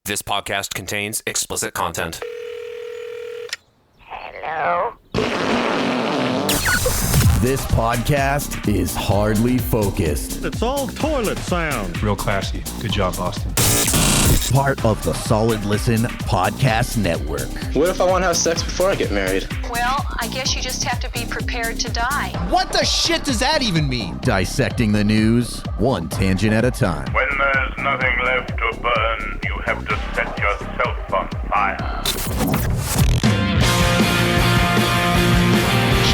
This podcast contains explicit content. Hello? This podcast is hardly focused. It's all toilet sound. Real classy. Good job, Boston. Part of the Solid Listen Podcast Network. What if I want to have sex before I get married? Well, I guess you just have to be prepared to die. What the shit does that even mean? Dissecting the news, one tangent at a time. When there's nothing left to burn, you have to set yourself on fire.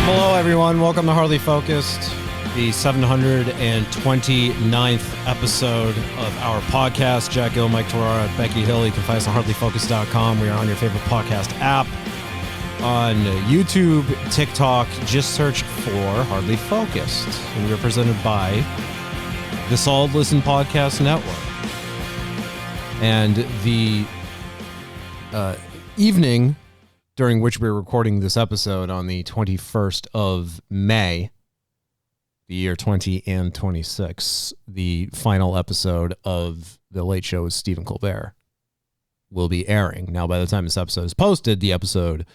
Hello, everyone. Welcome to Hardly Focused, the 729th episode of our podcast. Jack Gill, Mike Torara, Becky Hill. You can find us on hardlyfocused.com. We are on your favorite podcast app. On YouTube, TikTok, just search for Hardly Focused. And we're presented by the Solid Listen Podcast Network. And the evening during which we're recording this episode on the 21st of May, the year 2026, the final episode of The Late Show with Stephen Colbert will be airing. Now, by the time this episode is posted, the episode,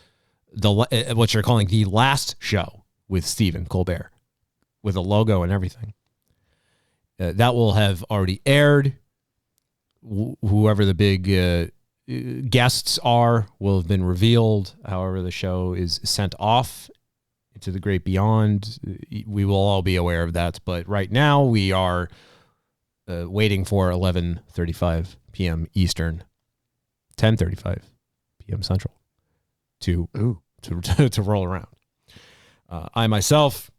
what you're calling the last show with Stephen Colbert, with a logo and everything, that will have already aired. Whoever the big guests are will have been revealed. However, the show is sent off into the great beyond. We will all be aware of that. But right now we are waiting for 11:35 p.m. Eastern, 10:35 p.m. Central to roll around. I myself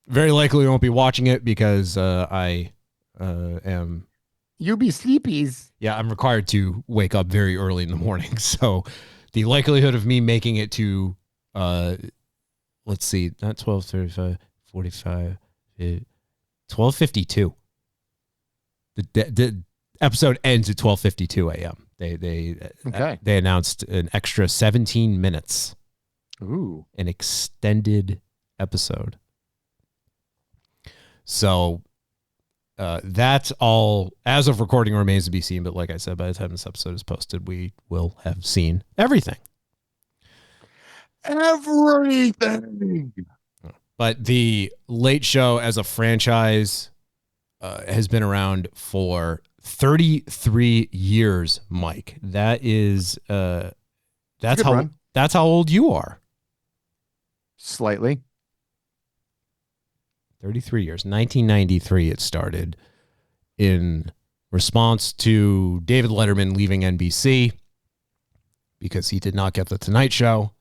very likely won't be watching it because I am... You be sleepies. Yeah, I'm required to wake up very early in the morning. So the likelihood of me making it to, let's see, not 12:35, 45, 12:52. The episode ends at 12:52 a.m. They announced an extra 17 minutes. Ooh. An extended episode. So... that's all, as of recording, remains to be seen. But like I said, by the time this episode is posted, we will have seen everything. Everything. But the Late Show as a franchise has been around for 33 years, Mike. That is, that's how old you are. Slightly. 33 years. 1993 it started in response to David Letterman leaving NBC because he did not get the Tonight Show.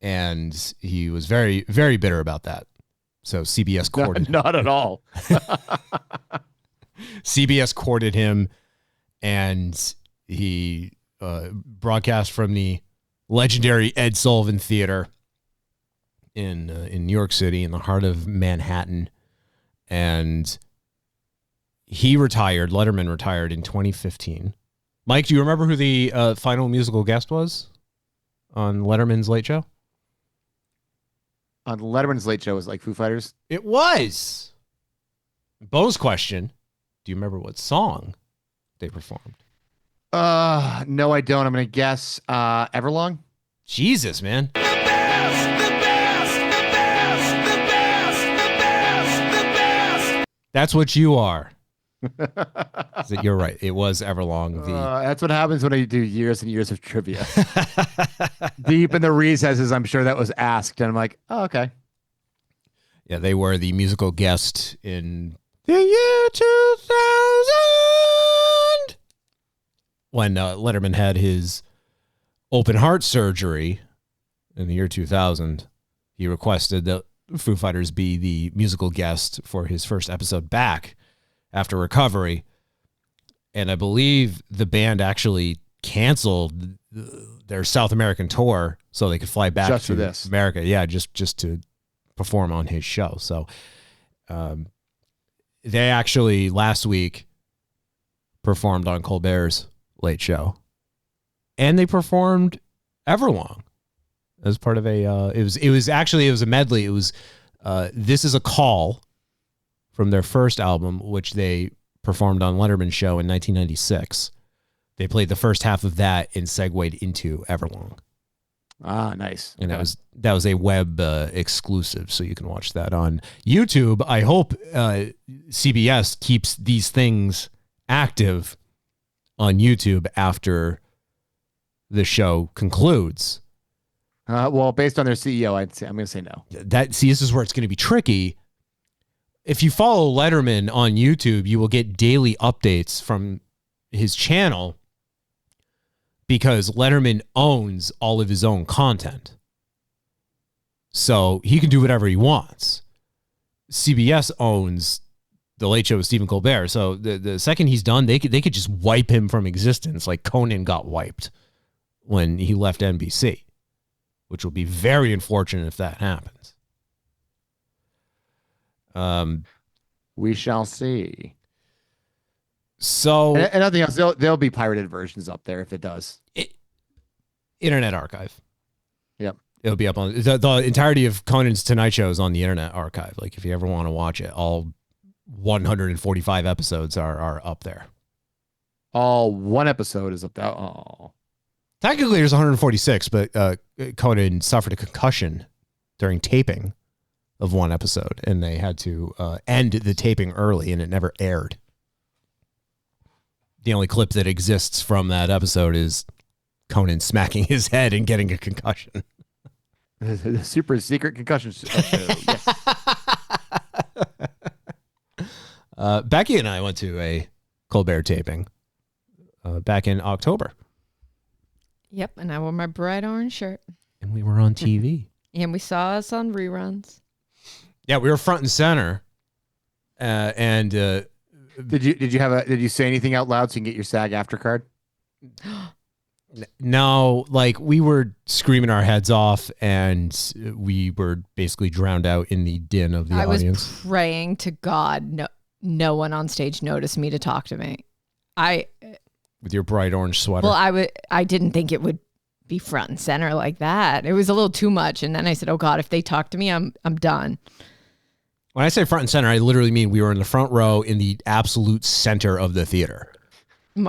And he was very, very bitter about that. So CBS courted him. Not at all. CBS courted him, and he broadcast from the legendary Ed Sullivan Theater in New York City, in the heart of Manhattan. And he retired. Letterman retired in 2015. Mike, do you remember who the final musical guest was on Letterman's Late Show? On Letterman's Late Show was like Foo Fighters? It was. Bonus question. Do you remember what song they performed? No, I don't. I'm going to guess Everlong. Jesus, man. That's what you are. You're right. It was Everlong. That's what happens when I do years and years of trivia. Deep in the recesses, I'm sure that was asked. And I'm like, oh, okay. Yeah, they were the musical guest in the year 2000. When Letterman had his open heart surgery in the year 2000, he requested that Foo Fighters be the musical guest for his first episode back after recovery. And I believe the band actually canceled their South American tour so they could fly back just to for this. America. Yeah, just to perform on his show. So they actually last week performed on Colbert's Late Show. And they performed Everlong as part of a it was a medley. It was This Is a Call from their first album, which they performed on Letterman's show in 1996. They played the first half of that and segued into Everlong. Ah, nice. And that was a web exclusive, so you can watch that on YouTube. I hope CBS keeps these things active on YouTube after the show concludes. Well, based on their CEO, I'm going to say no. This is where it's going to be tricky. If you follow Letterman on YouTube, you will get daily updates from his channel because Letterman owns all of his own content. So he can do whatever he wants. CBS owns The Late Show with Stephen Colbert. So the second he's done, they could just wipe him from existence like Conan got wiped when he left NBC, which will be very unfortunate if that happens. We shall see. So and nothing else. There'll be pirated versions up there if it does. Internet Archive. Yep. It'll be up on the entirety of Conan's Tonight Show is on the Internet Archive. Like if you ever want to watch it, all 145 episodes are up there. All one episode is up there. Oh. Technically, there's 146, but Conan suffered a concussion during taping of one episode, and they had to end the taping early, and it never aired. The only clip that exists from that episode is Conan smacking his head and getting a concussion. The super secret concussion show. Yes. Becky and I went to a Colbert taping back in October. Yep, and I wore my bright orange shirt. And we were on TV. And we saw us on reruns. Yeah, we were front and center. Did you say anything out loud so you can get your SAG after card? No, like we were screaming our heads off, and we were basically drowned out in the din of the audience. I was praying to God no one on stage noticed me to talk to me. With your bright orange sweater. Well, I didn't think it would be front and center like that. It was a little too much, and then I said, "Oh God, if they talk to me, I'm done." When I say front and center, I literally mean we were in the front row in the absolute center of the theater.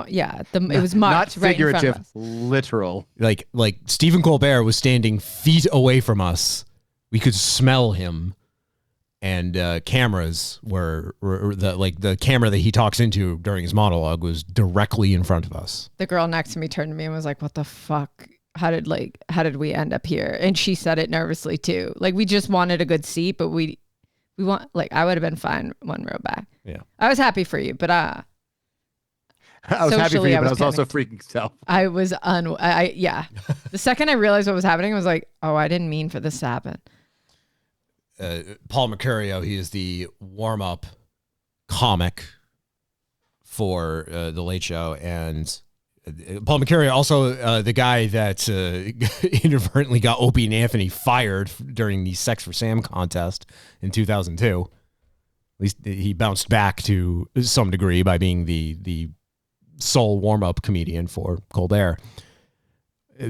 Yeah, it was marked not right in front figurative, of us. literal. Like Stephen Colbert was standing feet away from us. We could smell him, and cameras were the camera that he talks into during his monologue was directly in front of us. The girl next to me turned to me and was like, "What the fuck? How did we end up here?" And she said it nervously too. Like we just wanted a good seat, but we want, like, I would have been fine one row back. Yeah, I was happy for you, but I was happy for you, but I was also freaking self. I was yeah. The second I realized what was happening, I was like, "Oh, I didn't mean for this to happen." Paul Mercurio, he is the warm-up comic for The Late Show, and Paul Mercurio also the guy that inadvertently got Opie and Anthony fired during the Sex for Sam contest in 2002. At least he bounced back to some degree by being the sole warm-up comedian for Colbert.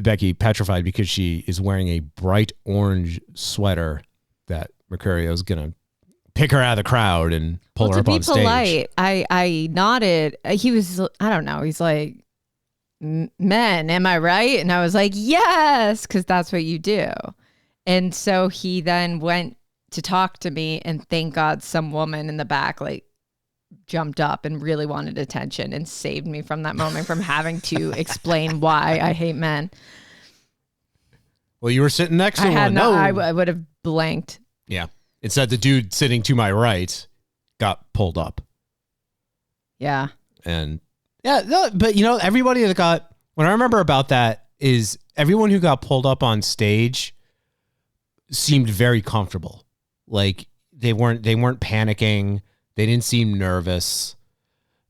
Becky petrified because she is wearing a bright orange sweater that Mercurio is going to pick her out of the crowd and pull her up on stage. To be polite, I nodded. He was, I don't know, he's like, "Men, am I right?" And I was like, "Yes," because that's what you do. And so he then went to talk to me, and thank God some woman in the back like jumped up and really wanted attention and saved me from that moment from having to explain why I hate men. Well, you were sitting next to one. I would have blanked. Yeah. It's that the dude sitting to my right got pulled up. Yeah. And yeah, no, but everybody that got, what I remember about that is everyone who got pulled up on stage seemed very comfortable. Like they weren't panicking. They didn't seem nervous.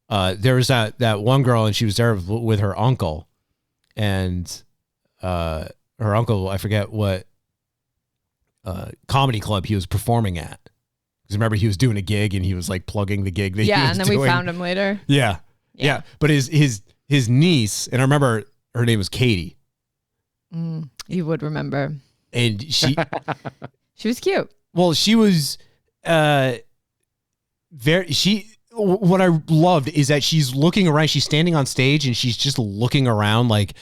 There was that one girl, and she was there with her uncle, and her uncle, I forget what comedy club he was performing at. Because remember, he was doing a gig, and he was like plugging the gig that he was doing. Yeah, and then we found him later. Yeah. But his niece, and I remember her name was Katie. You would remember. And she was cute. Well, she was what I loved is that she's looking around. She's standing on stage and she's just looking around like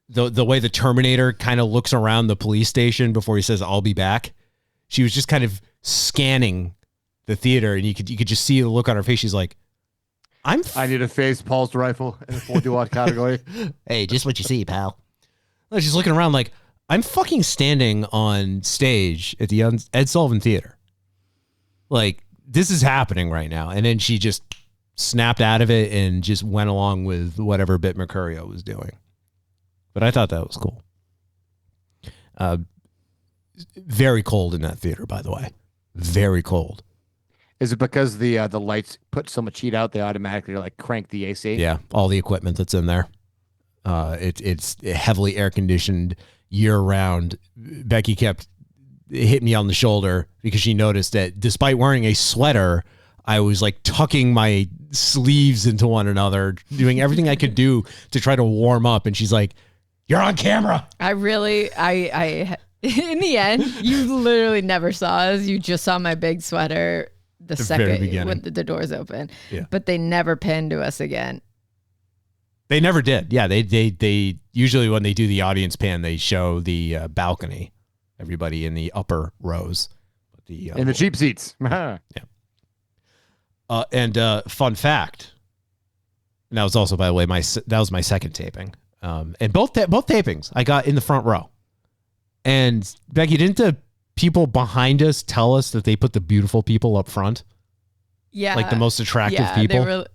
the way the Terminator kind of looks around the police station before he says, "I'll be back." She was just kind of scanning the theater, and you could just see the look on her face. She's like, I need to face Paul's rifle in the 4-watt category. Hey, just what you see, pal. No, she's looking around like, I'm fucking standing on stage at the Ed Sullivan Theater. Like, this is happening right now. And then she just snapped out of it and just went along with whatever Bit Mercurio was doing. But I thought that was cool. Very cold in that theater, by the way. Very cold. Is it because the lights put so much heat out, they automatically like crank the AC? Yeah, all the equipment that's in there. It's heavily air conditioned year round. Becky kept hitting me on the shoulder because she noticed that despite wearing a sweater, I was like tucking my sleeves into one another, doing everything I could do to try to warm up. And she's like, "You're on camera." I in the end, you literally never saw us. You just saw my big sweater the second when the doors open. Yeah. But they never pinned to us again. They never did. Yeah, they usually when they do the audience pan, they show the balcony, everybody in the upper rows, in the cheap seats. Yeah. And fun fact. And that was also, by the way, that was my second taping. And both tapings I got in the front row. And Becky, didn't the people behind us tell us that they put the beautiful people up front? Yeah, like the most attractive people.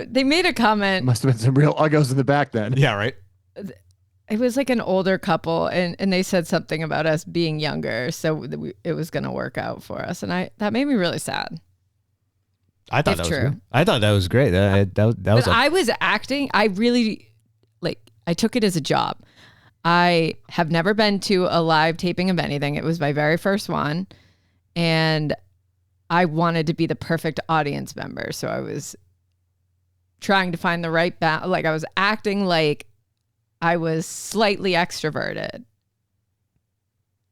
They made a comment. Must have been some real uggos in the back then. Yeah, right. It was like an older couple, and they said something about us being younger, so it was going to work out for us, and that made me really sad. I thought that was true. I thought that was great. I was acting. I really I took it as a job. I have never been to a live taping of anything. It was my very first one, and I wanted to be the perfect audience member, so I was trying to find the right balance. Like I was acting like I was slightly extroverted.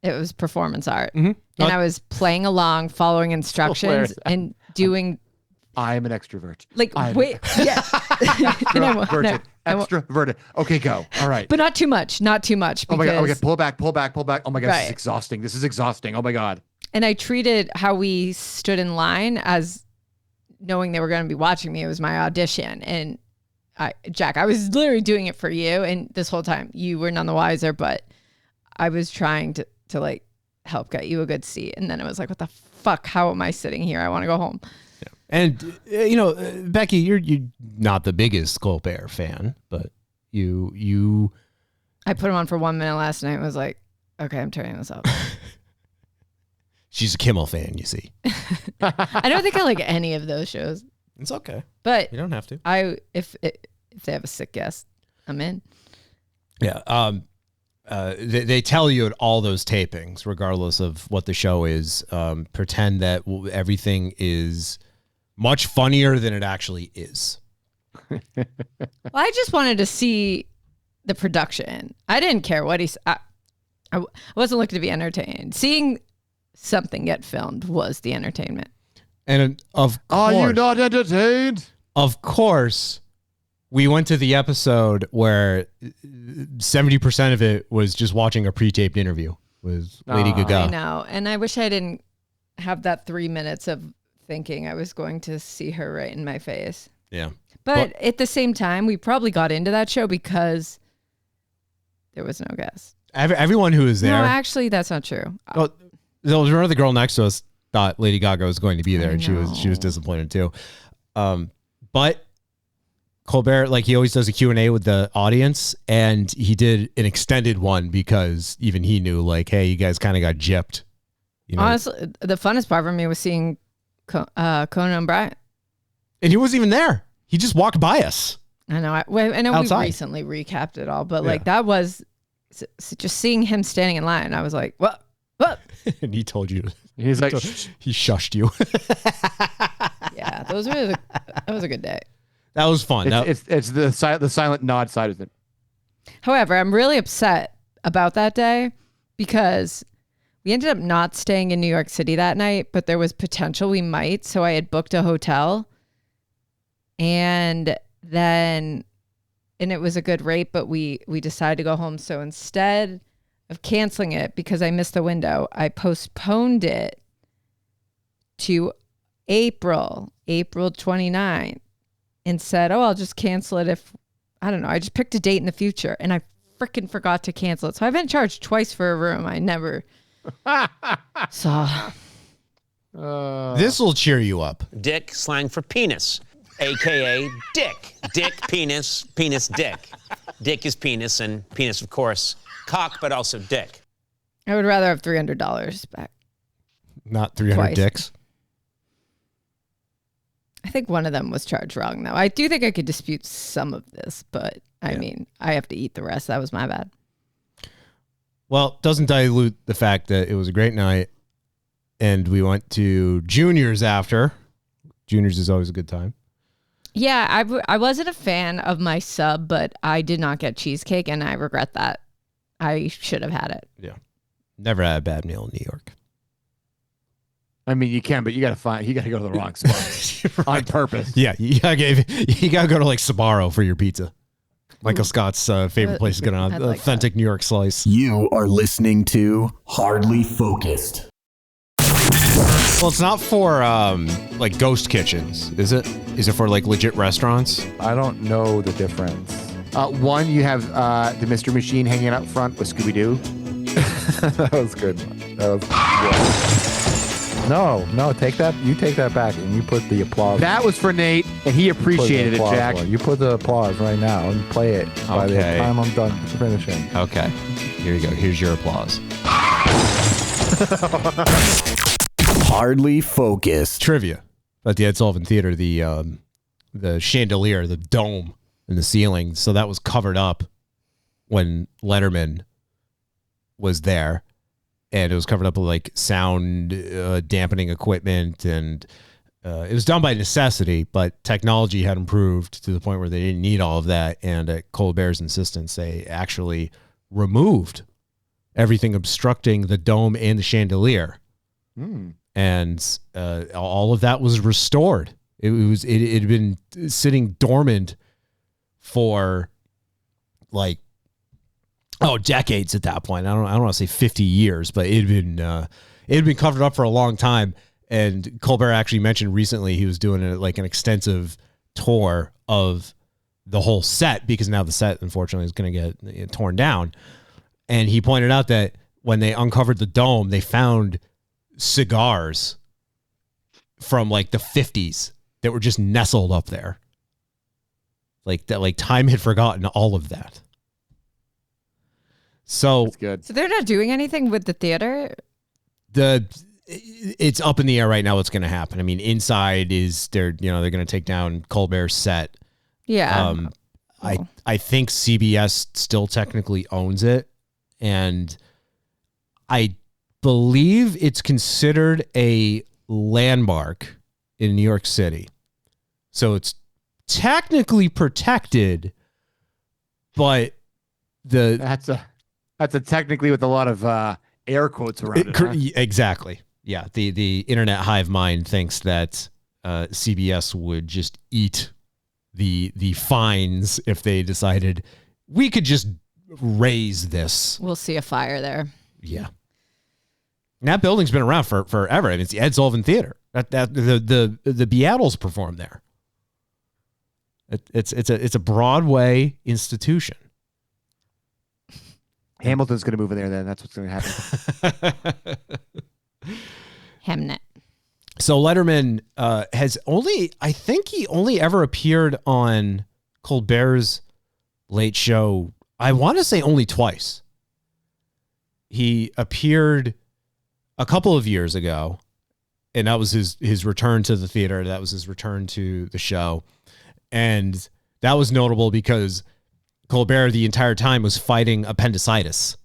It was performance art. Mm-hmm. And I was playing along, following instructions and doing. I am an extrovert. Yeah. Extroverted. Okay, go. All right. But not too much. Not too much. Oh my God. Okay, pull back. Oh my God, Right. This is exhausting. Oh my God. And I treated how we stood in line as knowing they were going to be watching me. It was my audition. And Jack, I was literally doing it for you. And this whole time you were none the wiser, but I was trying to help get you a good seat. And then it was like, what the fuck? How am I sitting here? I want to go home. Yeah. And, Becky, you're not the biggest Colbert fan, but you. I put him on for 1 minute last night and was like, okay, I'm turning this up. She's a Kimmel fan, you see. I don't think I like any of those shows. It's okay. But you don't have to. If they have a sick guest, I'm in. Yeah. They tell you at all those tapings, regardless of what the show is, pretend that everything is much funnier than it actually is. Well, I just wanted to see the production. I didn't care what he said. I wasn't looking to be entertained. Seeing something get filmed was the entertainment. And of course, are you not entertained? Of course, we went to the episode where 70% of it was just watching a pre-taped interview with Lady Gaga. I know. And I wish I didn't have that 3 minutes of thinking I was going to see her right in my face. Yeah. But at the same time, we probably got into that show because there was no guest. Everyone who was there. No, actually, that's not true. Well, there was another girl next to us thought Lady Gaga was going to be there, and she was disappointed too. But Colbert, like he always does a Q&A with the audience, and he did an extended one because even he knew, like, hey, you guys kind of got gypped. You know? Honestly, the funnest part for me was seeing Conan O'Brien. And he wasn't even there. He just walked by us. I know. I know outside. We recently recapped it all, but like that was just seeing him standing in line. I was like, what? And he told you. He's like, he shushed you. Yeah, that was a good day. That was fun. It's the silent nod side of it. However, I'm really upset about that day because We ended up not staying in New York City that night, but there was potential we might. So I had booked a hotel, and it was a good rate, but we decided to go home. So instead of canceling it because I missed the window, I postponed it to April 29th and said, oh, I'll just cancel it if, I don't know. I just picked a date in the future and I freaking forgot to cancel it. So I've been charged twice for a room. I never saw. This will cheer you up. Dick, slang for penis, a.k.a. dick. Dick, penis, penis, dick. Dick is penis, and penis, of course, cock, but also dick. I would rather have $300 back. Not 300 Twice. dicks. I think one of them was charged wrong, though. I do think I could dispute some of this, but I mean, I have to eat the rest. That was my bad. Well, doesn't dilute the fact that it was a great night, and we went to Junior's after. Junior's is always a good time. Yeah, I wasn't a fan of my sub, but I did not get cheesecake, and I regret that. I should have had it. Yeah. Never had a bad meal in New York. I mean, you can, but you got to go to the wrong spot on purpose. Yeah, you gotta go to like Sbarro for your pizza. Michael Scott's favorite place to get an authentic New York slice. You are listening to Hardly Focused. Well, it's not for like ghost kitchens, is it? Is it for like legit restaurants? I don't know the difference. One, you have the Mr. Machine hanging out front with Scooby-Doo. That was good. That was good. No, take that. You take that back, and you put the applause. That was for Nate, and he appreciated it, Jack. You put the applause right now and play it by the time I'm done finishing. Okay. Here you go. Here's your applause. Hardly Focused. Trivia at the Ed Sullivan Theater, the chandelier, the dome in the ceiling. So that was covered up when Letterman was there. And it was covered up with like sound dampening equipment, and it was done by necessity, but technology had improved to the point where they didn't need all of that. And at Colbert's insistence, they actually removed everything obstructing the dome and the chandelier. And all of that was restored. It had been sitting dormant for like decades at that point. I don't want to say 50 years, but it had been covered up for a long time. And Colbert actually mentioned recently he was doing an extensive tour of the whole set, because now the set unfortunately is going to get torn down. And he pointed out that when they uncovered the dome, they found cigars from like the 50s that were just nestled up there. Like that, like time had forgotten all of that. So that's good. So they're not doing anything with the theater? It's up in the air right now what's going to happen. I mean, inside is they're going to take down Colbert's set. Yeah. I think CBS still technically owns it, and I believe it's considered a landmark in New York City. So it's technically protected, but that's a technically with a lot of air quotes around it. Huh? Exactly. Yeah. The internet hive mind thinks that CBS would just eat the fines if they decided we could just raise this. We'll see a fire there. Yeah. And that building's been around for forever. And it's the Ed Sullivan Theater. The Beatles perform there. It's a Broadway institution. Hamilton's going to move in there then. That's what's going to happen. Hemnet. So Letterman I think he only ever appeared on Colbert's Late Show, I want to say only twice. He appeared a couple of years ago, and that was his return to the theater. That was his return to the show. And that was notable because Colbert the entire time was fighting appendicitis.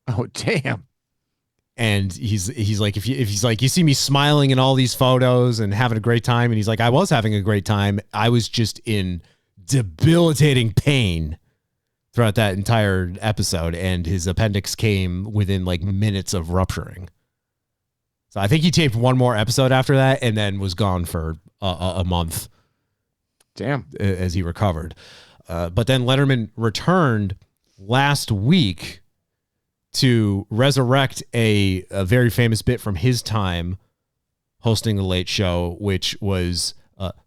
Oh, damn. And he's like, if you see me smiling in all these photos and having a great time, and he's like, I was having a great time. I was just in debilitating pain throughout that entire episode, and his appendix came within like minutes of rupturing. So I think he taped one more episode after that and then was gone for a month. Damn. As he recovered. But then Letterman returned last week to resurrect a very famous bit from his time hosting the Late Show, which was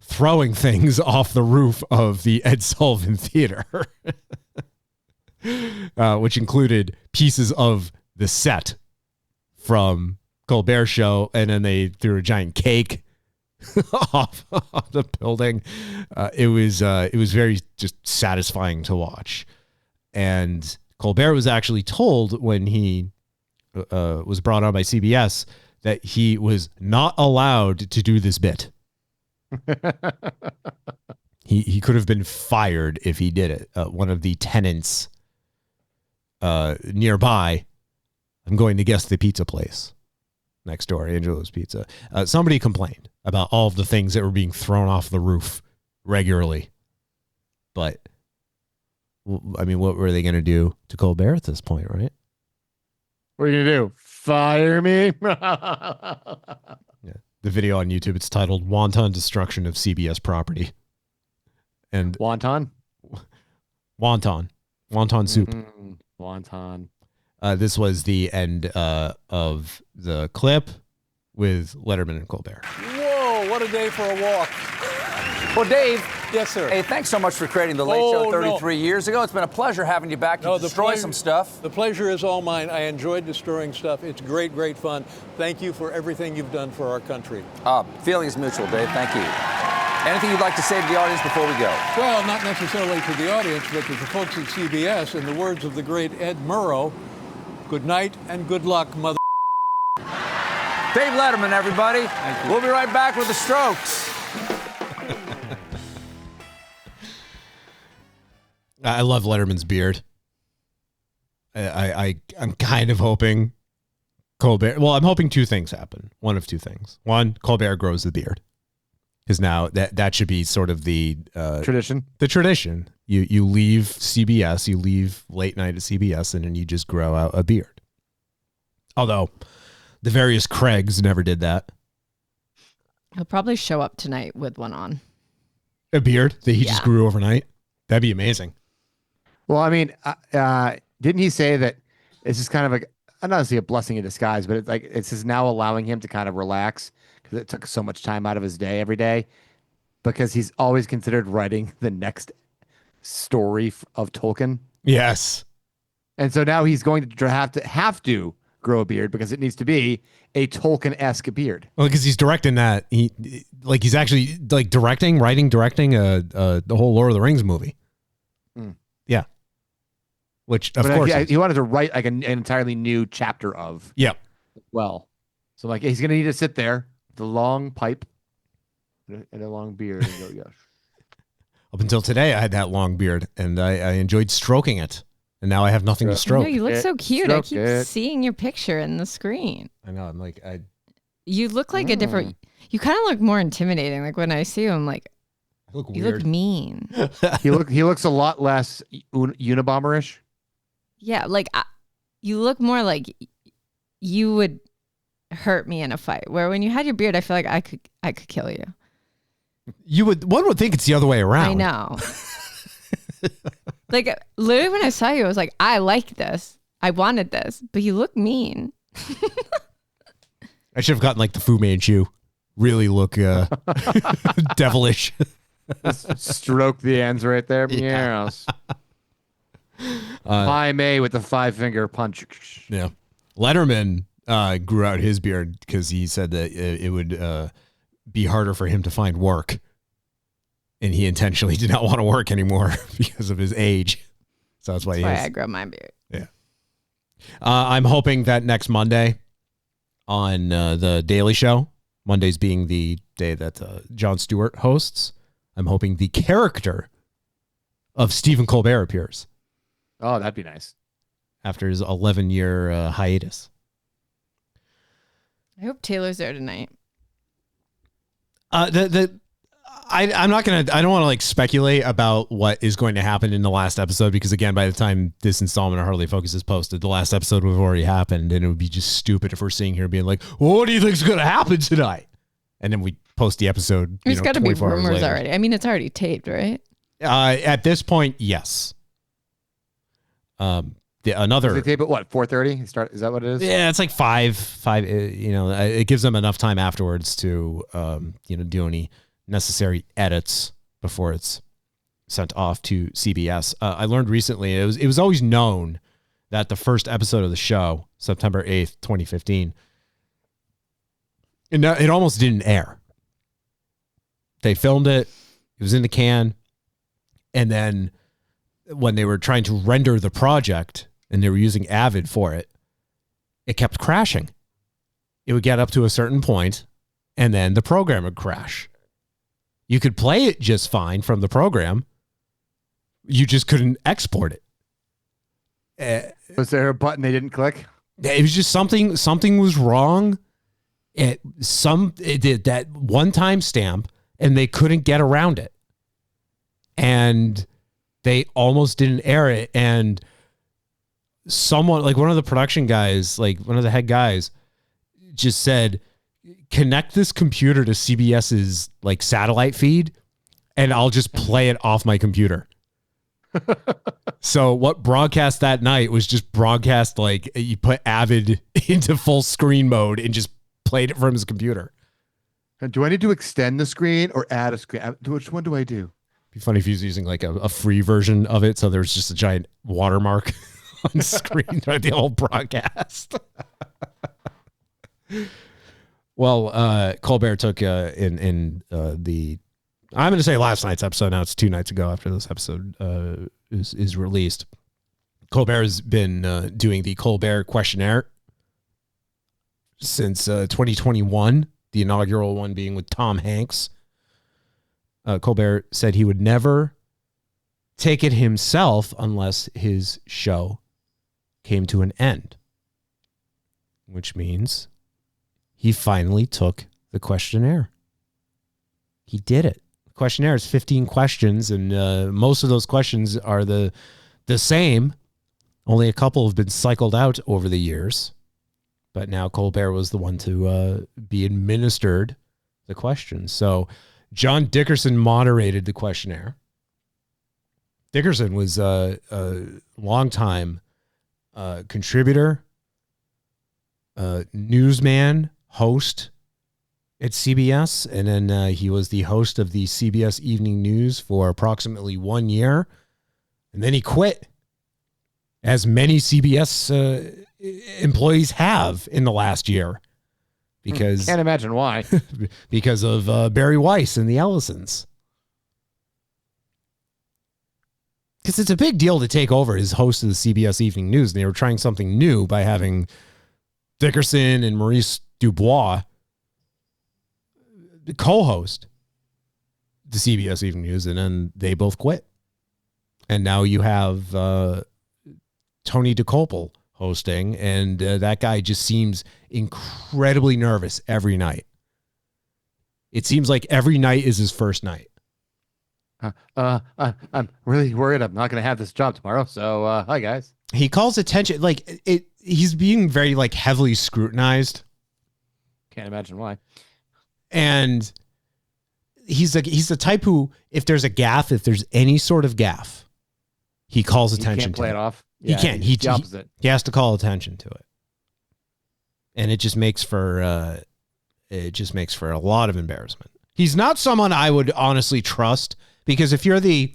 throwing things off the roof of the Ed Sullivan Theater, which included pieces of the set from Colbert Show, and then they threw a giant cake off the building. It was very just satisfying to watch. And Colbert was actually told when he was brought on by CBS that he was not allowed to do this bit. He could have been fired if he did it. One of the tenants nearby, I'm going to guess the pizza place next door, Angelo's Pizza. Somebody complained about all of the things that were being thrown off the roof regularly. But, I mean, what were they going to do to Colbert at this point, right? What are you going to do? Fire me? Yeah. The video on YouTube, it's titled Wonton Destruction of CBS Property. And Wonton? Wonton soup. Wonton. This was the end of the clip with Letterman and Colbert. Whoa, what a day for a walk. Well, Dave. Yes, sir. Hey, thanks so much for creating The Late Show 33 years ago. It's been a pleasure having you back to destroy some stuff. The pleasure is all mine. I enjoyed destroying stuff. It's great, great fun. Thank you for everything you've done for our country. Feeling is mutual, Dave. Thank you. Anything you'd like to say to the audience before we go? Well, not necessarily to the audience, but to the folks at CBS. In the words of the great Ed Murrow, good night and good luck, mother. Dave Letterman, everybody. We'll be right back with the Strokes. I love Letterman's beard. I'm kind of hoping Colbert. Well, I'm hoping two things happen. One of two things. One, Colbert grows the beard, because now that should be sort of the tradition. The tradition. You leave CBS, you leave late night at CBS, and then you just grow out a beard. Although the various Craigs never did that. He'll probably show up tonight with one on. A beard that he just grew overnight. That'd be amazing. Well, I mean, didn't he say that it's just kind of like, not necessarily a blessing in disguise, but it's like it's just now allowing him to kind of relax because it took so much time out of his day every day, because he's always considered writing the next story of Tolkien. Yes. And so now he's going to have to grow a beard because it needs to be a Tolkien-esque beard. Well, because he's directing that. He's actually like writing, directing the whole Lord of the Rings movie. Yeah. Which, of course, he wanted to write like an entirely new chapter of. Yep. Well, so like he's going to need to sit there with a long pipe and a long beard and go, yes. Up until today, I had that long beard, and I enjoyed stroking it. And now I have nothing to stroke. No, you look so cute. I keep seeing your picture in the screen. I know. I'm like, you look like a different. You kind of look more intimidating. Like when I see you, I'm like, I look you weird. look mean. He looks a lot less Unabomber-ish. Yeah, like you look more like you would hurt me in a fight. Where when you had your beard, I feel like I could kill you. One would think it's the other way around. I know. Like literally when I saw you, I was like, I like this. I wanted this, but you look mean. I should have gotten like the Fu Manchu. Really look devilish. Stroke the ends right there. Yeah. Yes. Pai Mei with the 5-finger punch. Yeah. Letterman grew out his beard because he said that it would be harder for him to find work. And he intentionally did not want to work anymore because of his age. So that's why I grow my beard. Yeah. I'm hoping that next Monday on the Daily Show, Mondays being the day that Jon Stewart hosts, I'm hoping the character of Stephen Colbert appears. Oh, that'd be nice. After his 11-year hiatus. I hope Taylor's there tonight. I'm not going to, I don't want to like speculate about what is going to happen in the last episode, because again, by the time this installment of Hardly Focus is posted, the last episode would have already happened, and it would be just stupid if we're sitting here being like, well, what do you think is going to happen tonight? And then we post the episode. There's got to be 24 hours rumors later. already. I mean, it's already taped, right? At this point, yes. Another. They tape at what, 4:30? Start. Is that what it is? Yeah, it's like 5. It gives them enough time afterwards to, do any necessary edits before it's sent off to CBS. I learned recently it was always known that the first episode of the show, September 8th, 2015, it almost didn't air. They filmed it. It was in the can. And then when they were trying to render the project and they were using Avid for it, it kept crashing. It would get up to a certain point and then the program would crash. You could play it just fine from the program. You just couldn't export it. Was there a button they didn't click? It was just something was wrong. It did that one time stamp and they couldn't get around it. And they almost didn't air it. And someone, like one of the production guys, like one of the head guys, just said, connect this computer to CBS's like satellite feed and I'll just play it off my computer. So what broadcast that night was just broadcast, like you put Avid into full screen mode and just played it from his computer. And do I need to extend the screen or add a screen? Which one do I do? Be funny if he was using like a free version of it, so there's just a giant watermark on screen throughout the whole broadcast. Well, Colbert took in the, I'm going to say last night's episode. Now it's 2 nights ago after this episode is released. Colbert has been doing the Colbert questionnaire since 2021, the inaugural one being with Tom Hanks. Colbert said he would never take it himself unless his show came to an end, which means he finally took the questionnaire. He did it. The questionnaire is 15 questions, and most of those questions are the same. Only a couple have been cycled out over the years, but now Colbert was the one to be administered the questions. So John Dickerson moderated the questionnaire. Dickerson was a longtime contributor, newsman, host at CBS, and then he was the host of the CBS Evening News for approximately 1 year, and then he quit, as many CBS employees have in the last year. Because can't imagine why. Because of Barry Weiss and the Ellisons. Because it's a big deal to take over as host of the CBS Evening News, and they were trying something new by having Dickerson and Maurice Dubois co-host the CBS Evening News, and then they both quit. And now you have Tony DeCopel hosting, and that guy just seems incredibly nervous every night. It seems like every night is his first night. I'm really worried I'm not going to have this job tomorrow. So, hi guys. He calls attention, like he's being very like heavily scrutinized. Can't imagine why. And he's the type who, if there's a gaffe, if there's any sort of gaffe, he calls attention. He can't play it off. He can't. He has to call attention to it, and it just makes for a lot of embarrassment. He's not someone I would honestly trust, because if you're the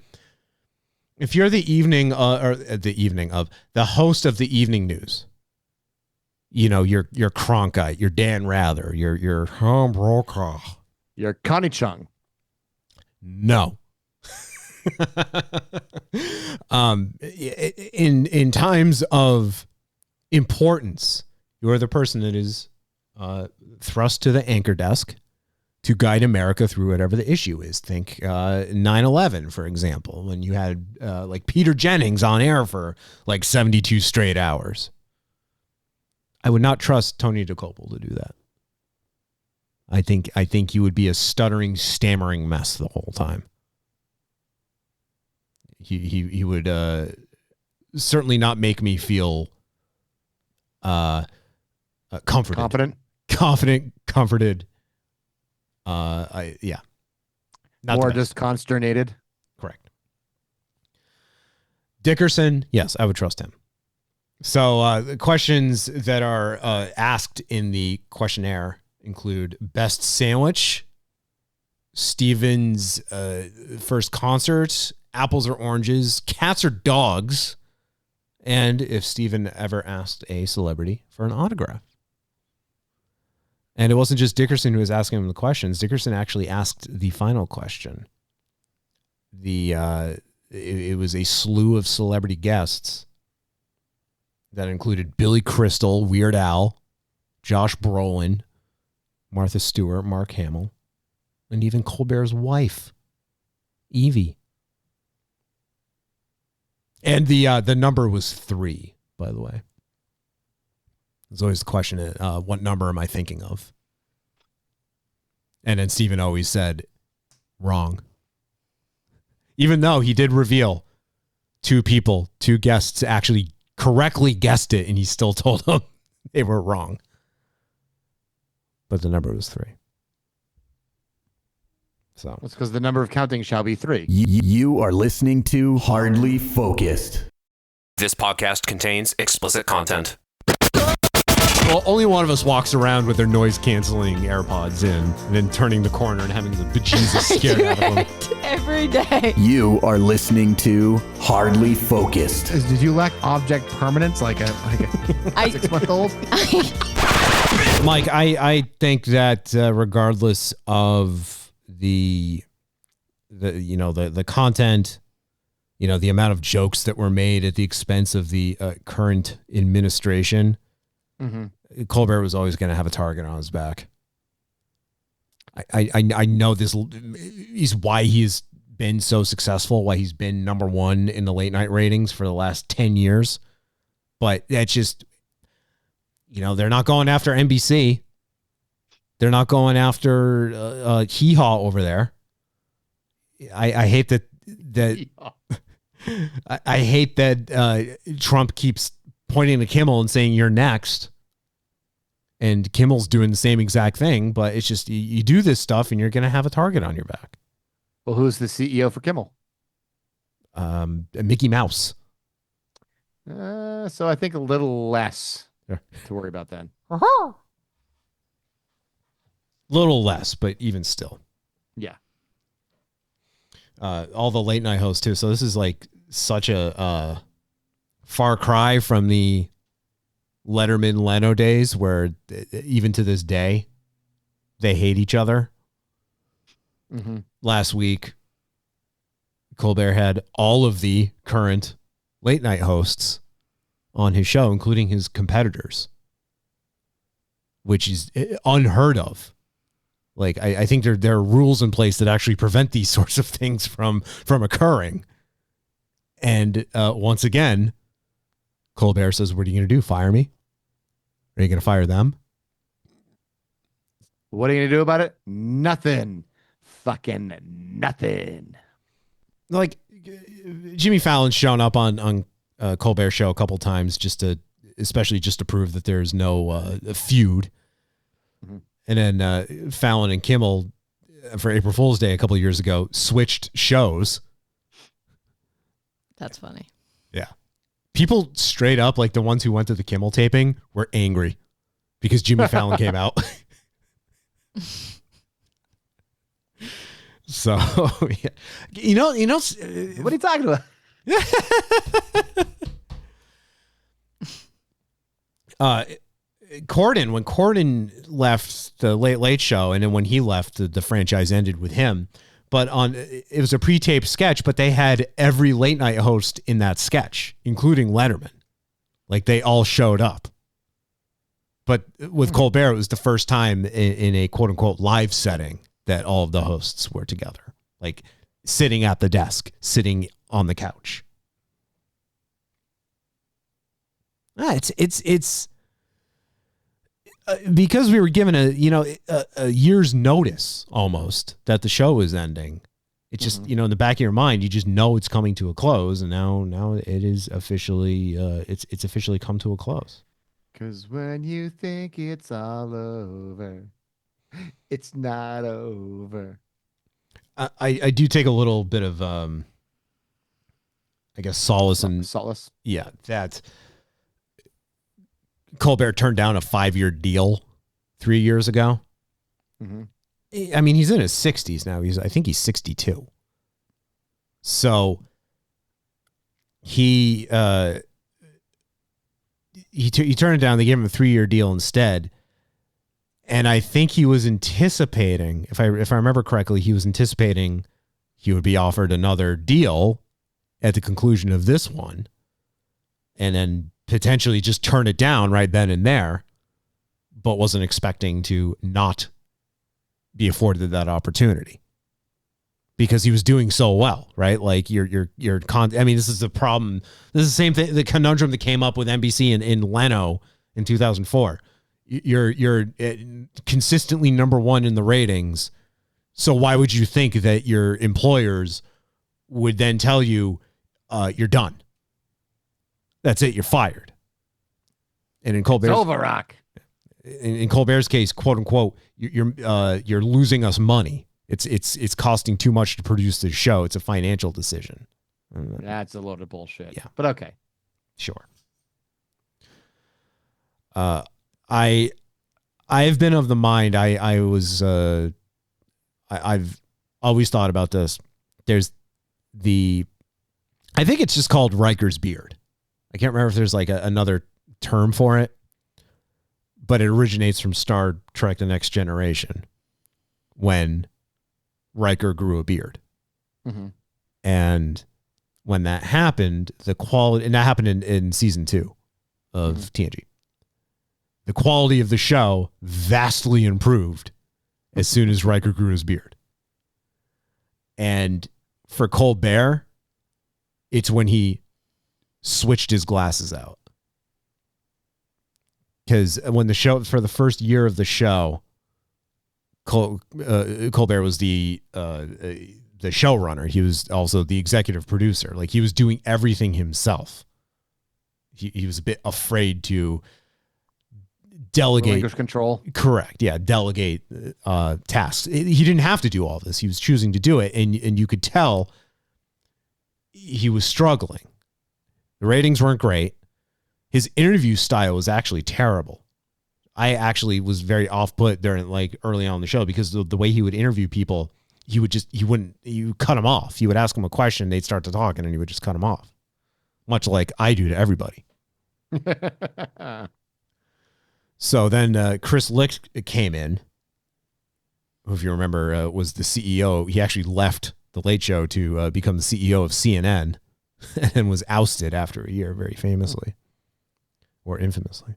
evening or the host of the evening news, you know, you're Cronkite, you're Dan Rather, you're Tom Brokaw, you're Connie Chung. No. In times of importance, you're the person that is thrust to the anchor desk to guide America through whatever the issue is. Think 9/11, for example, when you had like Peter Jennings on air for like 72 straight hours. I would not trust Tony DeCopel to do that. I think you would be a stuttering, stammering mess the whole time. He would certainly not make me feel comforted. Confident, comforted. Yeah. Not More just consternated. Correct. Dickerson, yes, I would trust him. So the questions that are asked in the questionnaire include best sandwich, Steven's first concert, apples or oranges, cats or dogs, and if Steven ever asked a celebrity for an autograph. And it wasn't just Dickerson who was asking him the questions. Dickerson actually asked the final question. It was a slew of celebrity guests that included Billy Crystal, Weird Al, Josh Brolin, Martha Stewart, Mark Hamill, and even Colbert's wife, Evie. And the number was 3, by the way. There's always the question, what number am I thinking of? And then Stephen always said, wrong. Even though he did reveal 2 guests actually correctly guessed it, and he still told them they were wrong. But the number was 3. So that's because the number of counting shall be 3. You are listening to Hardly Focused. This podcast contains explicit content. Well, only one of us walks around with their noise-canceling AirPods in and then turning the corner and having the bejesus scared out of them. Every day. You are listening to Hardly Focused. Did you lack object permanence like a 6-month-old? Mike, I think that regardless of the content, the amount of jokes that were made at the expense of the current administration, Colbert was always going to have a target on his back. I know this is why he's been so successful, why he's been number 1 in the late night ratings for the last 10 years. But that's just, they're not going after NBC. They're not going after Hee Haw over there. I hate that I hate that Trump keeps pointing to Kimmel and saying, you're next. And Kimmel's doing the same exact thing, but it's just, you do this stuff and you're going to have a target on your back. Well, who's the CEO for Kimmel? Mickey Mouse. So I think a little less to worry about then. Little less, but even still. Yeah. All the late night hosts too. So this is like such a far cry from the Letterman Leno days where even to this day they hate each other. Last week Colbert had all of the current late night hosts on his show, including his competitors, which is unheard of. Like, I think there are rules in place that actually prevent these sorts of things from occurring. And once again, Colbert says, what are you going to do? Fire me? Are you going to fire them? What are you going to do about it? Nothing. Fucking nothing. Like, Jimmy Fallon's shown up on Colbert's show a couple times especially to prove that there's no feud. And then Fallon and Kimmel for April Fool's Day a couple of years ago switched shows. That's funny. Yeah. People straight up, like the ones who went to the Kimmel taping, were angry because Jimmy Fallon came out. So, yeah. What are you talking about? Corden, when Corden left the Late Late Show, and then when he left, the franchise ended with him. But it was a pre-taped sketch, but they had every late night host in that sketch, including Letterman. Like, they all showed up. But with Colbert, it was the first time in a quote unquote live setting that all of the hosts were together, like sitting at the desk, sitting on the couch. It's because we were given a year's notice almost that the show was ending. It just, in the back of your mind, you just know it's coming to a close, and now it is officially it's officially come to a close. Because when you think it's all over, it's not over. I do take a little bit of I guess solace. Yeah, that Colbert turned down a 5-year deal 3 years ago. Mm-hmm. I mean, he's in his 60s now. I think he's 62. So he turned it down. They gave him a 3-year deal instead. And I think he was anticipating, if I remember correctly, he was anticipating he would be offered another deal at the conclusion of this one, and then potentially just turn it down right then and there, but wasn't expecting to not be afforded that opportunity because he was doing so well, right? Like I mean, this is the problem. This is the same thing, the conundrum that came up with NBC in Leno in 2004. You're consistently number one in the ratings. So why would you think that your employers would then tell you you're done? That's it. You're fired. And in Colbert's, in Colbert's case, quote unquote, you're losing us money. It's costing too much to produce this show. It's a financial decision. That's a load of bullshit. Yeah, but okay, sure. I've been of the mind. I've always thought about this. There's I think it's just called Riker's beard. I can't remember if there's like another term for it, but it originates from Star Trek: The Next Generation when Riker grew a beard. Mm-hmm. And when that happened, the quality, and that happened in season 2 of TNG. The quality of the show vastly improved as soon as Riker grew his beard. And for Colbert, it's when he switched his glasses out. Because when the show, for the first year of the show, Colbert was the showrunner. He was also the executive producer. Like, he was doing everything himself. He was a bit afraid to delegate. Relinquish control. Correct. Yeah. Delegate tasks. He didn't have to do all this. He was choosing to do it. And you could tell he was struggling. The ratings weren't great. His interview style was actually terrible. I actually was very off-put during, like, early on in the show, because the way he would interview people, you cut him off. You would ask him a question, they'd start to talk, and then you would just cut him off. Much like I do to everybody. So then Chris Lick came in, who, if you remember, was the CEO. He actually left The Late Show to become the CEO of CNN and was ousted after a year, very famously, or infamously.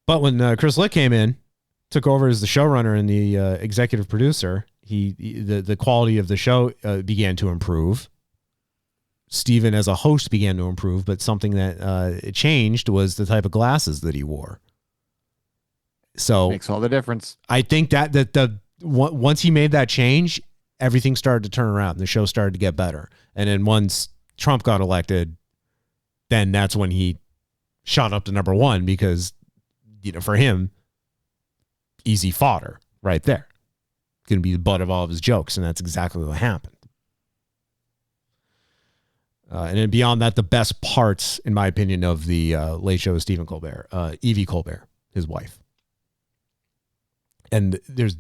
But when Chris Lick came in, took over as the showrunner and the executive producer, the quality of the show began to improve. Stephen as a host began to improve, but something that changed was the type of glasses that he wore. So makes all the difference. I think that once he made that change, everything started to turn around. The show started to get better. And then once Trump got elected, then that's when he shot up to number one, because, for him, easy fodder right there. Going to be the butt of all of his jokes, and that's exactly what happened. And then beyond that, the best parts, in my opinion, of the Late Show is Stephen Colbert, Evie Colbert, his wife. And there's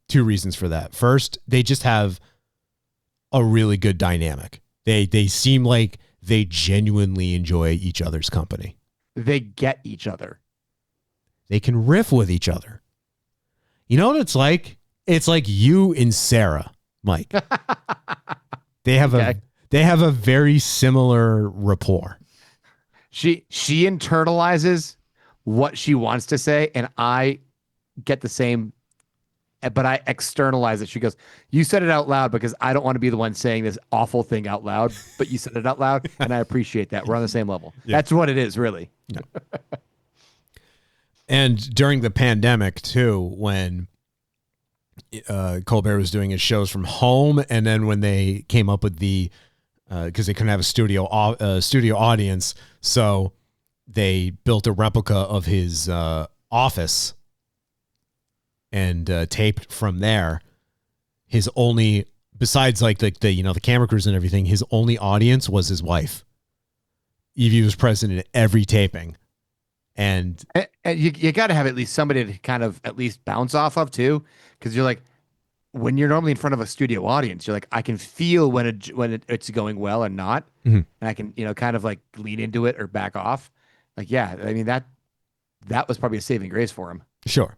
two reasons for that. First, they just have a really good dynamic. They seem like they genuinely enjoy each other's company. They get each other. They can riff with each other. You know what it's like? It's like you and Sarah, Mike. They have a very similar rapport. She internalizes what she wants to say, and I get the same, but I externalize it. She goes, "You said it out loud because I don't want to be the one saying this awful thing out loud, but you said it out loud, and I appreciate that. We're on the same level." Yeah. That's what it is, really. Yeah. And during the pandemic too, when Colbert was doing his shows from home, and then when they came up with the because they couldn't have a studio audience, so they built a replica of his office and taped from there. His only, besides like the camera crews and everything, his only audience was his wife. Evie was present in every taping. And you got to have at least somebody to kind of at least bounce off of too, because you're like, when you're normally in front of a studio audience, you're like, I can feel when it's going well and not, and I can kind of like lean into it or back off. Like, yeah, I mean that was probably a saving grace for him. Sure,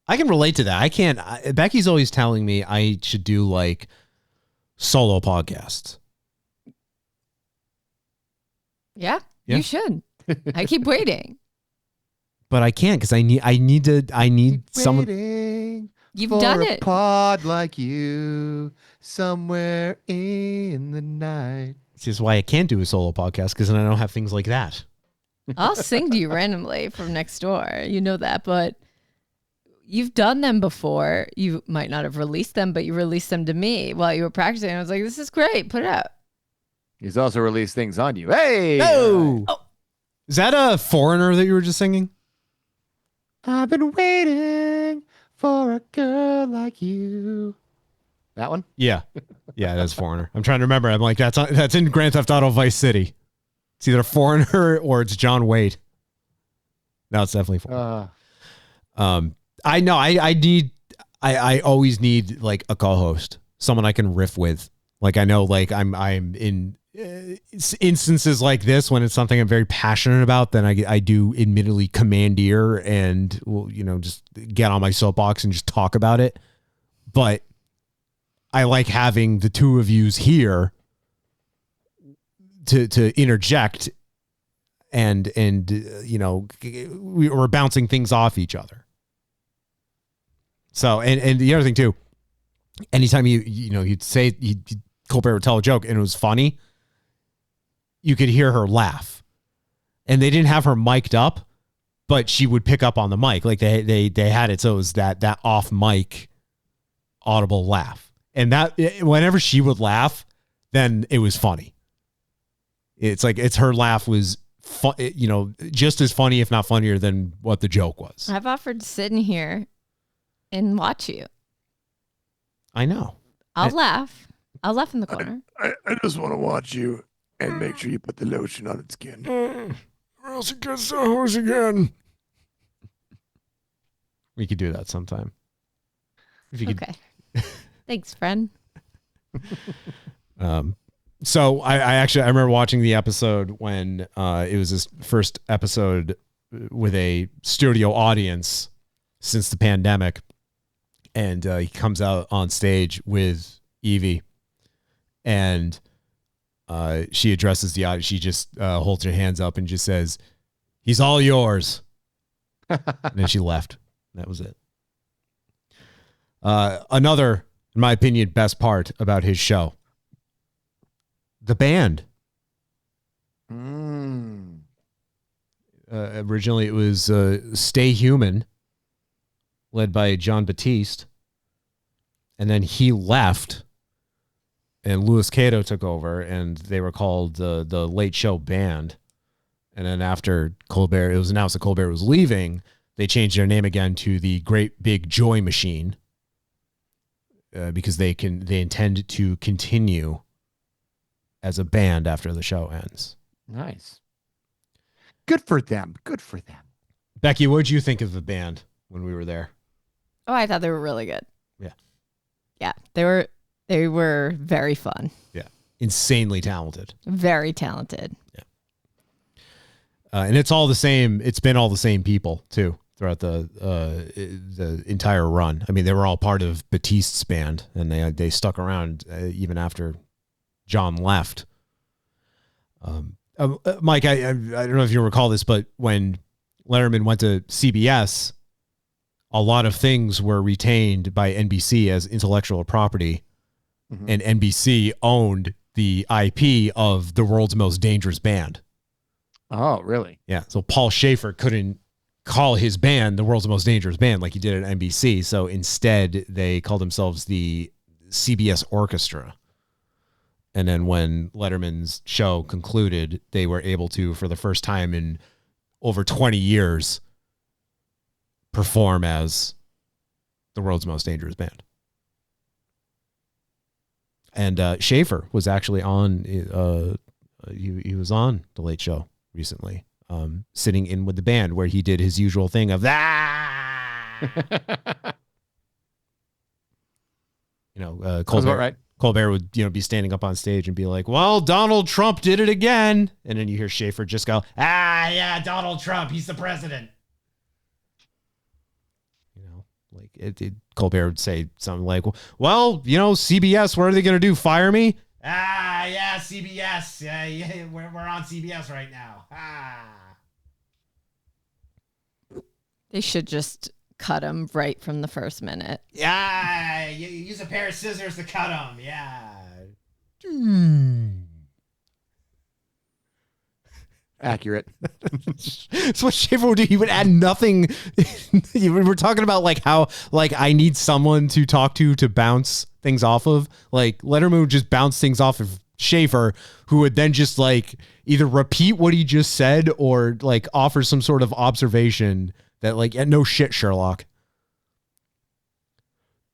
I can relate to that. I can't. Becky's always telling me I should do like solo podcasts. Yeah. You should. I keep waiting. But I can't because I need someone. You've done it. A pod like you somewhere in the night. This is why I can't do a solo podcast, because then I don't have things like that. I'll sing to you randomly from next door. You know that, but you've done them before. You might not have released them, but you released them to me while you were practicing. I was like, this is great. Put it out. He's also released things on you. Hey! Oh! Is that a Foreigner that you were just singing? I've been waiting for a girl like you. That one? Yeah. Yeah, that's Foreigner. I'm trying to remember. I'm like, that's in Grand Theft Auto Vice City. It's either Foreigner or it's John Wade. No, it's definitely Foreigner. I know. I always need like a co-host, someone I can riff with. Like, I know, like I'm in instances like this when it's something I'm very passionate about, then I do admittedly commandeer and will, just get on my soapbox and just talk about it. But I like having the two of yous here to interject and we're bouncing things off each other. So, and the other thing too, anytime you'd say Colbert would tell a joke and it was funny, you could hear her laugh, and they didn't have her mic'd up, but she would pick up on the mic. Like they had it. So it was that off mic audible laugh. And that whenever she would laugh, then it was funny. It's like, her laugh was just as funny, if not funnier than what the joke was. I've offered to sit in here and watch you. I know. I'll laugh. I'll laugh in the corner. I just want to watch you and make sure you put the lotion on its skin. Or else it gets the hose again. We could do that sometime. If you okay. Thanks, friend. So I remember watching the episode when it was his first episode with a studio audience since the pandemic. And he comes out on stage with Evie, and she addresses the audience. She just holds her hands up and just says, "He's all yours." And then she left. That was it. Another, in my opinion, best part about his show, the band. Originally, it was Stay Human, led by John Batiste. And then he left, and Louis Cato took over, and they were called the Late Show Band. And then after Colbert, it was announced that Colbert was leaving, they changed their name again to the Great Big Joy Machine, because they intend to continue as a band after the show ends. Nice. Good for them. Good for them. Becky, what did you think of the band when we were there? Oh, I thought they were really good. Yeah. Yeah, they were very fun. Yeah. Insanely talented. Very talented. Yeah. And it's all the same. It's been all the same people too throughout the entire run. I mean, they were all part of Batiste's band, and they stuck around even after John left. Mike, I don't know if you recall this, but when Letterman went to CBS, a lot of things were retained by NBC as intellectual property, and NBC owned the IP of the world's most dangerous band. Oh, really? Yeah. So Paul Schaefer couldn't call his band the world's most dangerous band like he did at NBC. So instead, they called themselves the CBS Orchestra. And then when Letterman's show concluded, they were able to, for the first time in over 20 years, perform as the world's most dangerous band. And Schaefer was actually on, he was on The Late Show recently, sitting in with the band where he did his usual thing of Colbert would, be standing up on stage and be like, well, Donald Trump did it again. And then you hear Schaefer just go, yeah, Donald Trump, he's the president. Colbert would say something like, well, CBS, what are they going to do? Fire me? Yeah, CBS. Yeah, we're on CBS right now. They should just cut him right from the first minute. Yeah, you use a pair of scissors to cut him. Yeah. Accurate. That's what Schaefer would do. He would add nothing. We're talking about how I need someone to talk to bounce things off of. Letterman would just bounce things off of Schaefer, who would then just either repeat what he just said or offer some sort of observation that no shit, Sherlock.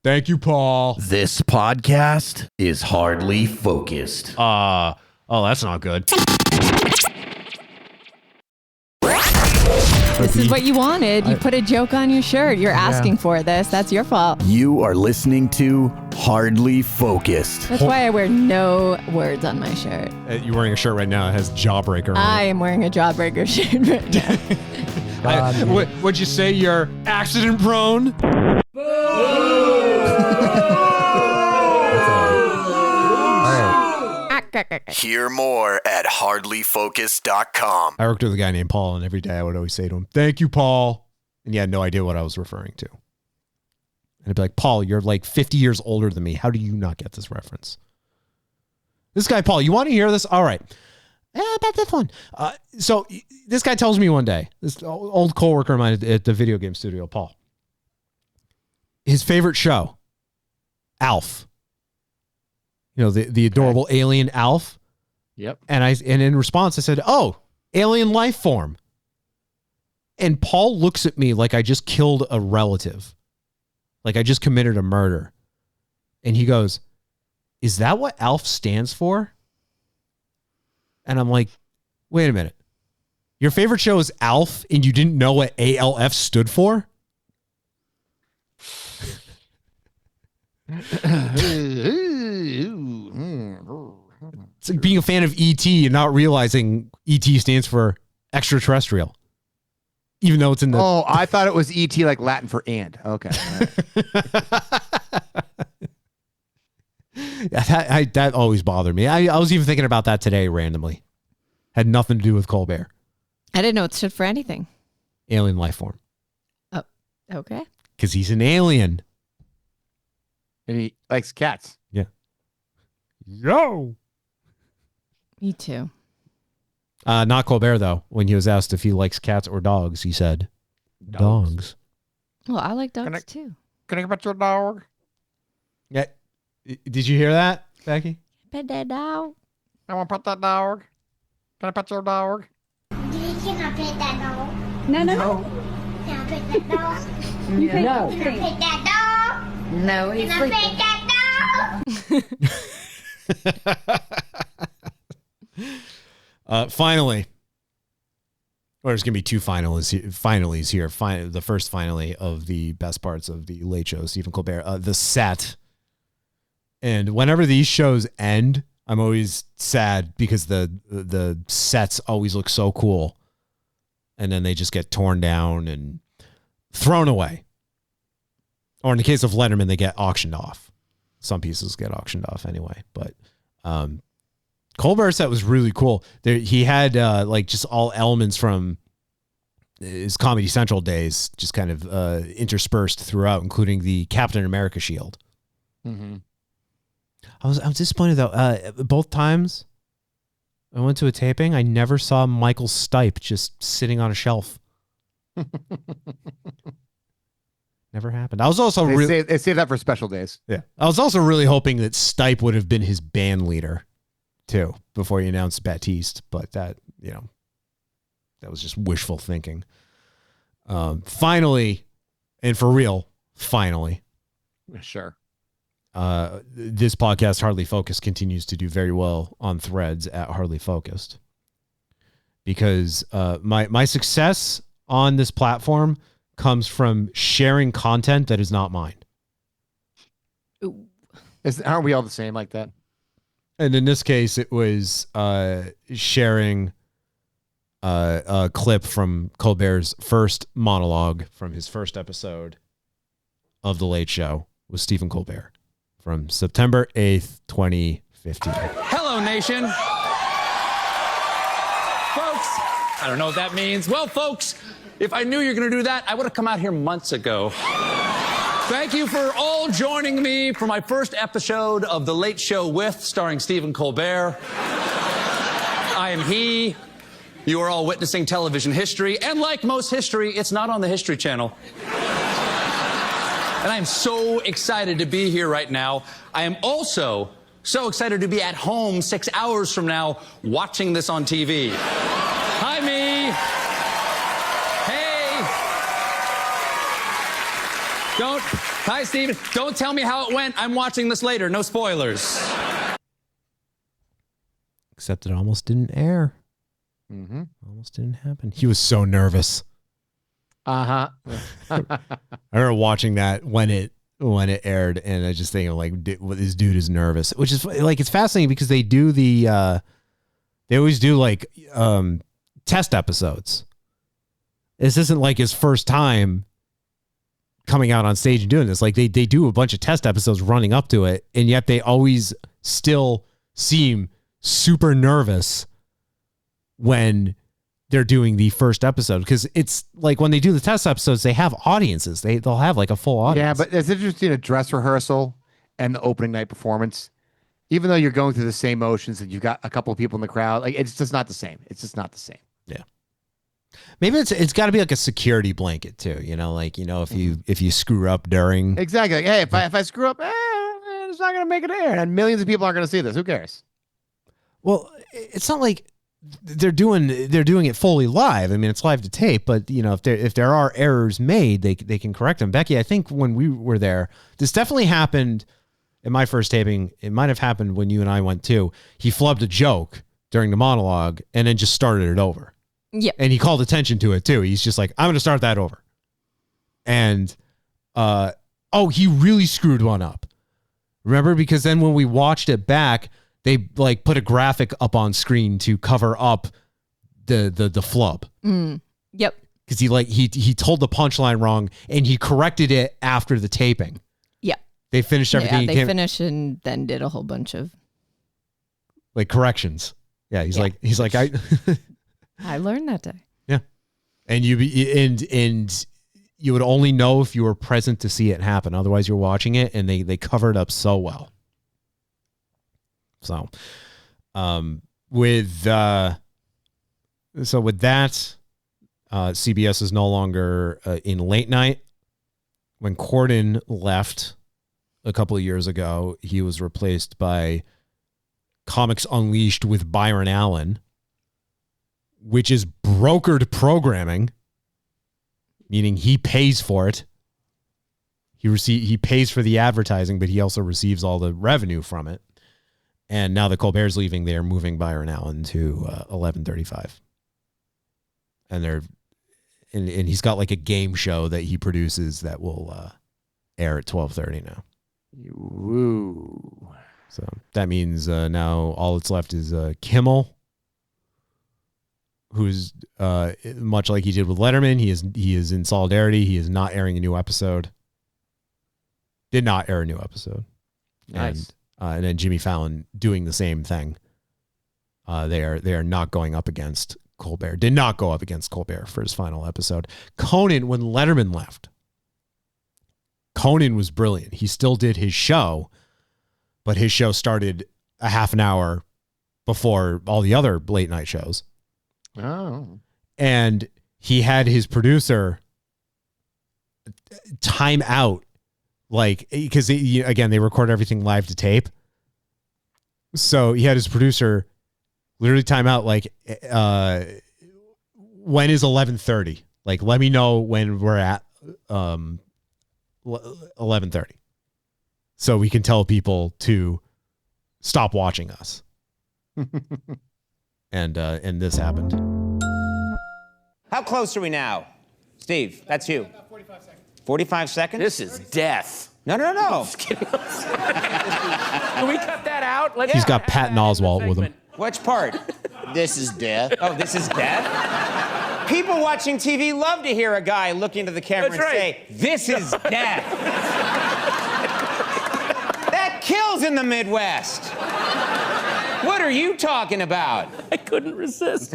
Thank you, Paul. This podcast is hardly focused. Oh, that's not good. This is what you wanted. You put a joke on your shirt. You're asking for this. That's your fault. You are listening to Hardly Focused. That's why I wear no words on my shirt. You're wearing a shirt right now that has Jawbreaker on it. I am wearing a Jawbreaker shirt right now. Would you say you're accident prone? Hear more at hardlyfocused.com. I worked with a guy named Paul, and every day I would always say to him, thank you, Paul. And he had no idea what I was referring to. And I'd be like, Paul, you're 50 years older than me. How do you not get this reference? This guy, Paul, you want to hear this? All right. Yeah, I bet this one. So this guy tells me one day, this old coworker of mine at the video game studio, Paul, his favorite show, Alf. The adorable alien Alf. Yep. And in response, I said, oh, alien life form. And Paul looks at me like I just killed a relative. Like I just committed a murder. And he goes, is that what Alf stands for? And I'm like, wait a minute. Your favorite show is Alf and you didn't know what ALF stood for? It's like being a fan of E.T. and not realizing E.T. stands for extraterrestrial. Even though it's in the... Oh, I thought it was E.T. like Latin for and. Okay. Yeah, that always bothered me. I was even thinking about that today randomly. Had nothing to do with Colbert. I didn't know it stood for anything. Alien life form. Oh, okay. Because he's an alien. And he likes cats. Yeah. Yo. Me too. Not Colbert, though. When he was asked if he likes cats or dogs, he said, dogs. Well, I like dogs too. Can I pet your dog? Yeah. Did you hear that, Becky? Pet that dog. I want to pet that dog. Can I pet your dog? Can I pet that dog? No. Can I pet that dog? No. Can I pet that dog? No, he's Can I pet that dog? Finally. Or there's going to be two finalies here. The first finale of the best parts of the Late Show, Stephen Colbert, the set. And whenever these shows end, I'm always sad because the sets always look so cool. And then they just get torn down and thrown away. Or in the case of Letterman, they get auctioned off. Some pieces get auctioned off anyway. But Colbert's set was really cool. He had just all elements from his Comedy Central days just kind of interspersed throughout, including the Captain America shield. Mm-hmm. I was disappointed though. Both times I went to a taping, I never saw Michael Stipe just sitting on a shelf. Never happened. I was also they save that for special days. Yeah. I was also really hoping that Stipe would have been his band leader too before he announced Baptiste, but that was just wishful thinking. Finally, and for real, finally. Sure. This podcast, Hardly Focused, continues to do very well on Threads at Hardly Focused, because my success on this platform comes from sharing content that is not mine. Aren't we all the same like that? And in this case, it was sharing a clip from Colbert's first monologue from his first episode of The Late Show with Stephen Colbert from September 8th, 2015. Hello, nation. Folks, I don't know what that means. Well, folks, if I knew you were going to do that, I would have come out here months ago. Thank you for all joining me for my first episode of The Late Show with, starring Stephen Colbert. I am he. You are all witnessing television history, and like most history, it's not on the History Channel. And I am so excited to be here right now. I am also so excited to be at home 6 hours from now watching this on TV. Hi, me. Hi, Stephen. Don't tell me how it went. I'm watching this later. No spoilers. Except it almost didn't air. Mm-hmm. Almost didn't happen. He was so nervous. I remember watching that when it aired, and I just think like, this dude is nervous, which is like, it's fascinating because they do they always do like test episodes. This isn't like his first time coming out on stage and doing this. Like they do a bunch of test episodes running up to it, and yet they always still seem super nervous when they're doing the first episode, because it's like when they do the test episodes, they have audiences. They'll have like a full audience. Yeah, but it's interesting, a dress rehearsal and the opening night performance, even though you're going through the same motions and you've got a couple of people in the crowd, like it's just not the same. It's just not the same. Yeah. Maybe it's got to be like a security blanket too, if you screw up during. Exactly. Like, hey, if I screw up, it's not going to make it air, and millions of people aren't going to see this. Who cares? Well, it's not like they're doing it fully live. I mean, it's live to tape, but if there are errors made, they can correct them. Becky, I think when we were there, this definitely happened in my first taping. It might have happened when you and I went too. He flubbed a joke during the monologue and then just started it over. Yeah. And he called attention to it too. He's just like, I'm going to start that over. And, he really screwed one up. Remember? Because then when we watched it back, they like put a graphic up on screen to cover up the flub. Yep. Because he told the punchline wrong, and he corrected it after the taping. Yeah. They finished everything. Yeah, they finished and then did a whole bunch of like corrections. Yeah, he's like I learned that day. Yeah, and you would only know if you were present to see it happen. Otherwise, you're watching it, and they covered up so well. So, with that, CBS is no longer in late night. When Corden left a couple of years ago, he was replaced by Comics Unleashed with Byron Allen, which is brokered programming, meaning he pays for it. He pays for the advertising, but he also receives all the revenue from it. And now that Colbert's leaving, they're moving Byron Allen to 11:35. And he's got like a game show that he produces that will air at 12:30 now. Woo. So that means now all that's left is Kimmel, who's much like he did with Letterman. He is in solidarity. He is not airing a new episode. Did not air a new episode. Nice. And then Jimmy Fallon doing the same thing. They are not going up against Colbert. Did not go up against Colbert for his final episode. Conan, when Letterman left, Conan was brilliant. He still did his show, but his show started a half an hour before all the other late night shows. Oh. And he had his producer time out, like, because again, they record everything live to tape. So he had his producer literally time out, like, when is 11:30? Like, let me know when we're at 11:30, so we can tell people to stop watching us. and this happened. How close are we now? Steve, that's you. 45 seconds. 45 seconds? This is death. No. Can we cut that out? He's got Patton Oswalt with him. Which part? This is death. Oh, this is death? People watching TV love to hear a guy look into the camera and say, this is death. That kills in the Midwest. What are you talking about? I couldn't resist.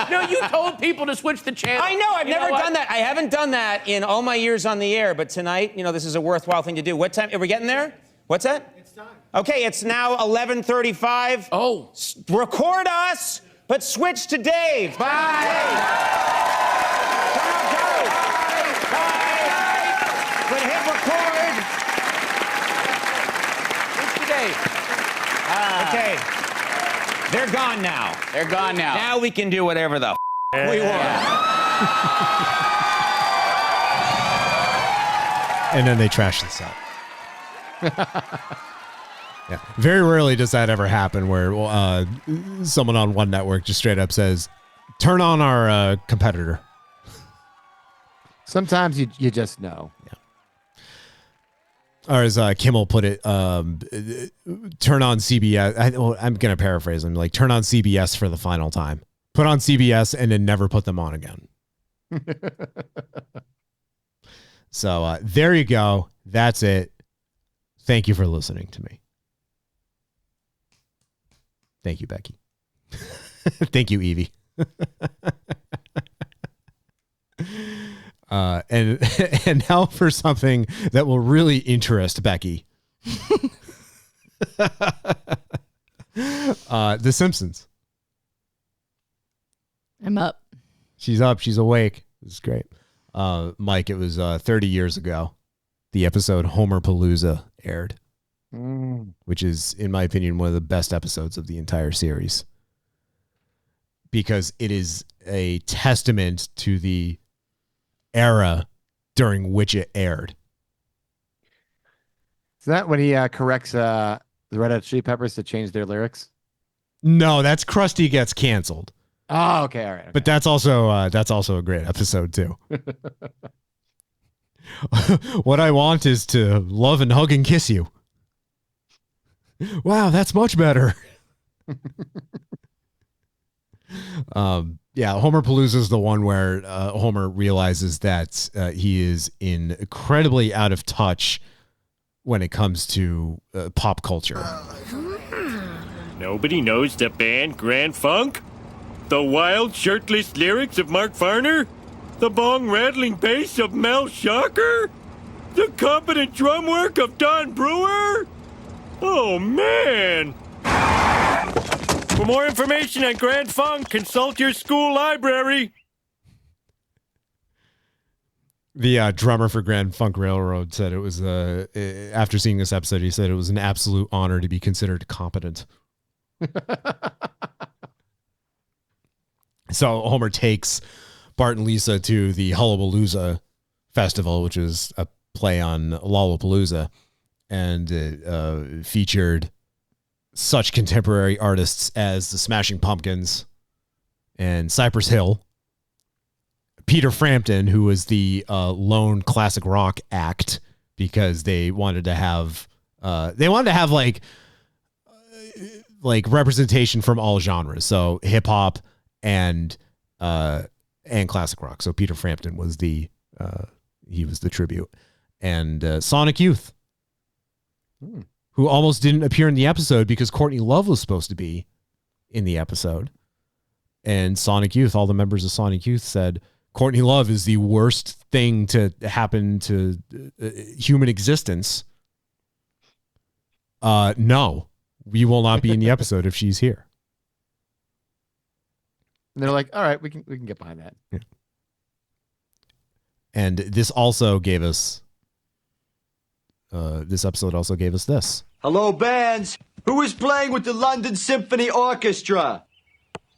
No, you told people to switch the channel. I know, I've never done that. I haven't done that in all my years on the air, but tonight, this is a worthwhile thing to do. What time? Are we getting there? What's that? It's time. Okay, it's now 11:35. Oh. Record us, but switch to Dave. Bye. Bye. But hit record. Switch to Dave. Okay. They're gone now. They're gone now. Now we can do whatever the we want. And then they trash the set. Yeah. Very rarely does that ever happen where someone on one network just straight up says, turn on our competitor. Sometimes you just know. Yeah. Or as Kimmel put it, turn on CBS. I'm going to paraphrase him. Like, turn on CBS for the final time. Put on CBS and then never put them on again. So there you go. That's it. Thank you for listening to me. Thank you, Becky. Thank you, Evie. And now for something that will really interest Becky. The Simpsons. I'm up. She's up. She's awake. This is great. Mike, it was 30 years ago. The episode Homerpalooza aired, which is, in my opinion, one of the best episodes of the entire series. Because it is a testament to the era during which it aired. Is that when he corrects the Red Hot Chili Peppers to change their lyrics? No, that's Krusty Gets Canceled. Oh, okay, all right. Okay. But that's also a great episode too. What I want is to love and hug and kiss you. Wow, that's much better. Yeah, Homerpalooza is the one where Homer realizes that he is incredibly out of touch when it comes to pop culture. Nobody knows the band Grand Funk? The wild, shirtless lyrics of Mark Farner? The bong-rattling bass of Mel Shocker? The competent drum work of Don Brewer? Oh, man! For more information on Grand Funk, consult your school library. The drummer for Grand Funk Railroad said it was, after seeing this episode, he said it was an absolute honor to be considered competent. So Homer takes Bart and Lisa to the Hullabalooza Festival, which is a play on Lollapalooza, and it featured such contemporary artists as the Smashing Pumpkins and Cypress Hill, Peter Frampton, who was the lone classic rock act, because they wanted to have like representation from all genres, so hip hop and classic rock. So Peter Frampton was the tribute, and Sonic Youth, who almost didn't appear in the episode because Courtney Love was supposed to be in the episode. And Sonic Youth, all the members of Sonic Youth said, Courtney Love is the worst thing to happen to human existence. No, we will not be in the episode if she's here. And they're like, all right, we can get behind that. Yeah. And this also gave us. This episode also gave us this. Hello, bands. Who is playing with the London Symphony Orchestra?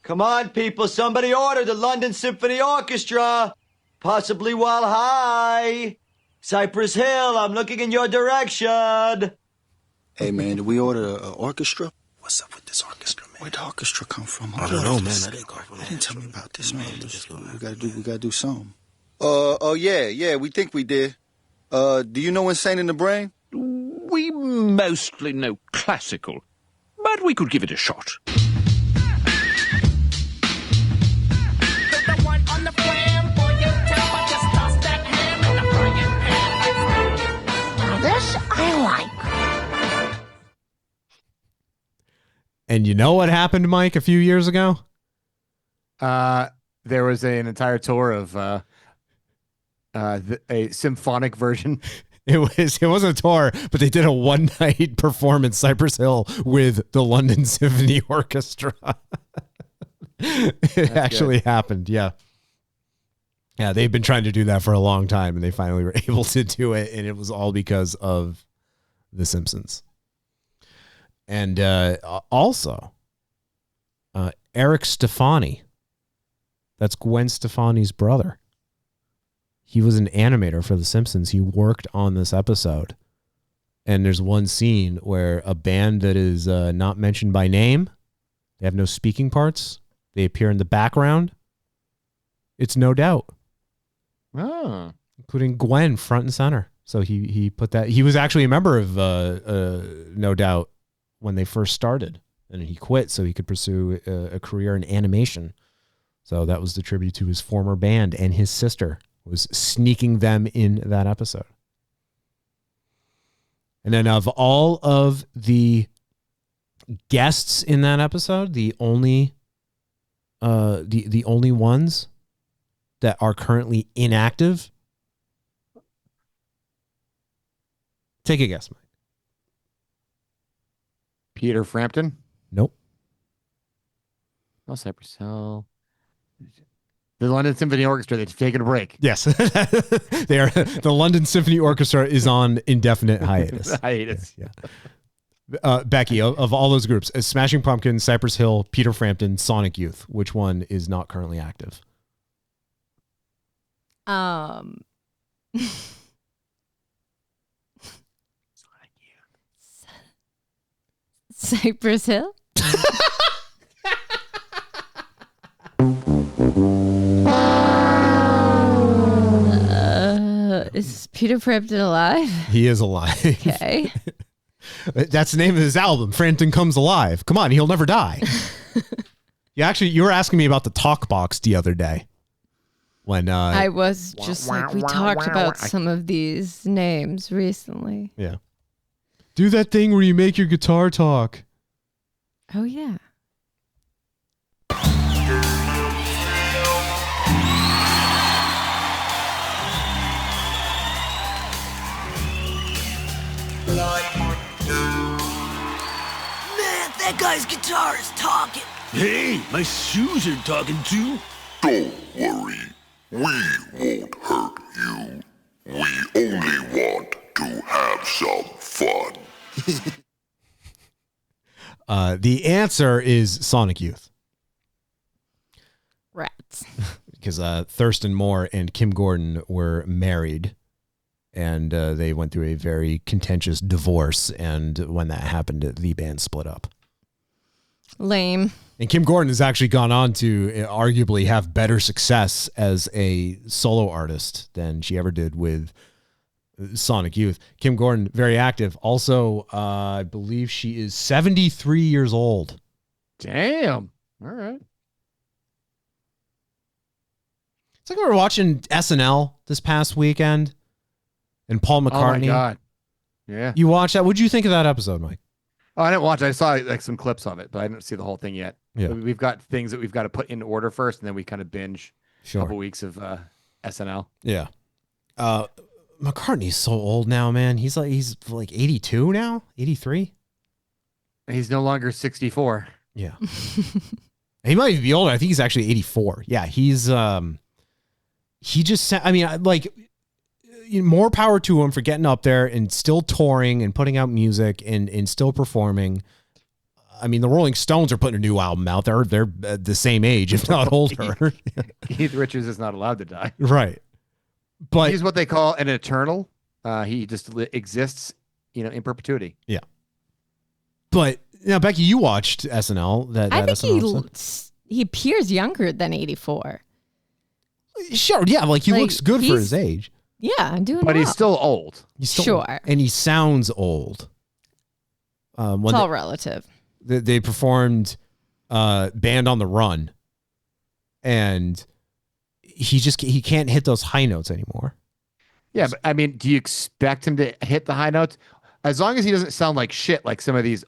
Come on, people. Somebody order the London Symphony Orchestra. Possibly while high. Cypress Hill, I'm looking in your direction. Hey, man, did we order an orchestra? What's up with this orchestra, man? Where'd the orchestra come from? I don't know, man. They didn't tell me about this, man. We gotta do something. Yeah, we think we did. Do you know Insane in the Brain? We mostly know classical, but we could give it a shot. This I like. And you know what happened, Mike, a few years ago? There was an entire tour of a symphonic version. It wasn't a tour, but they did a one-night performance, Cypress Hill, with the London Symphony Orchestra. It actually happened, yeah. Yeah, they've been trying to do that for a long time, and they finally were able to do it, and it was all because of The Simpsons. And also, Eric Stefani, that's Gwen Stefani's brother. He was an animator for The Simpsons. He worked on this episode. And there's one scene where a band that is not mentioned by name, they have no speaking parts, they appear in the background. It's No Doubt. Oh. Including Gwen front and center. So he put that. He was actually a member of No Doubt when they first started. And he quit so he could pursue a career in animation. So that was the tribute to his former band, and his sister was sneaking them in that episode. And then of all of the guests in that episode, the only ones that are currently inactive. Take a guess, Mike. Peter Frampton? Nope. Oh, Cypress Hill. The London Symphony Orchestra, they've taken a break. Yes. They are. The London Symphony Orchestra is on indefinite hiatus. Yeah. Becky, of all those groups, Smashing Pumpkins, Cypress Hill, Peter Frampton, Sonic Youth, which one is not currently active? Cypress Hill? Is Peter Frampton alive? He is alive. Okay. That's the name of his album, Frampton Comes Alive. Come on, he'll never die. You were asking me about the talk box the other day. When I was just like, we talked about some of these names recently. Yeah. Do that thing where you make your guitar talk. Oh, yeah. Man, that guy's guitar is talking. Hey, my shoes are talking too. Don't worry. We won't hurt you. We only want to have some fun. The answer is Sonic Youth. Rats. Because Thurston Moore and Kim Gordon were married, and they went through a very contentious divorce, and when that happened, the band split up. Lame. And Kim Gordon has actually gone on to arguably have better success as a solo artist than she ever did with Sonic Youth. Kim Gordon, very active. Also, I believe she is 73 years old. Damn. All right. It's like we were watching SNL this past weekend, and Paul McCartney. Oh my God. Yeah. You watched that? What did you think of that episode, Mike? Oh, I didn't watch it. I saw like some clips of it, but I didn't see the whole thing yet. Yeah. We've got things that we've got to put in order first, and then we kind of binge a couple weeks of SNL. Yeah. McCartney's so old now, man. He's like 82 now, 83. He's no longer 64. Yeah. He might be older. I think he's actually 84. Yeah, he's he just, I mean, like, more power to him for getting up there and still touring and putting out music and still performing. I mean, the Rolling Stones are putting a new album out. They're the same age, if not older. Keith Richards is not allowed to die. Right. But he's what they call an eternal. He just exists, in perpetuity. Yeah. But now, Becky, you watched SNL. I think SNL he appears younger than 84. Sure, yeah, like he looks good for his age. Yeah, I'm doing But well. he's still old. He's still Sure. and he sounds old. It's all relative. They performed Band on the Run, and he can't hit those high notes anymore. Yeah, but I mean, do you expect him to hit the high notes? As long as he doesn't sound like shit like some of these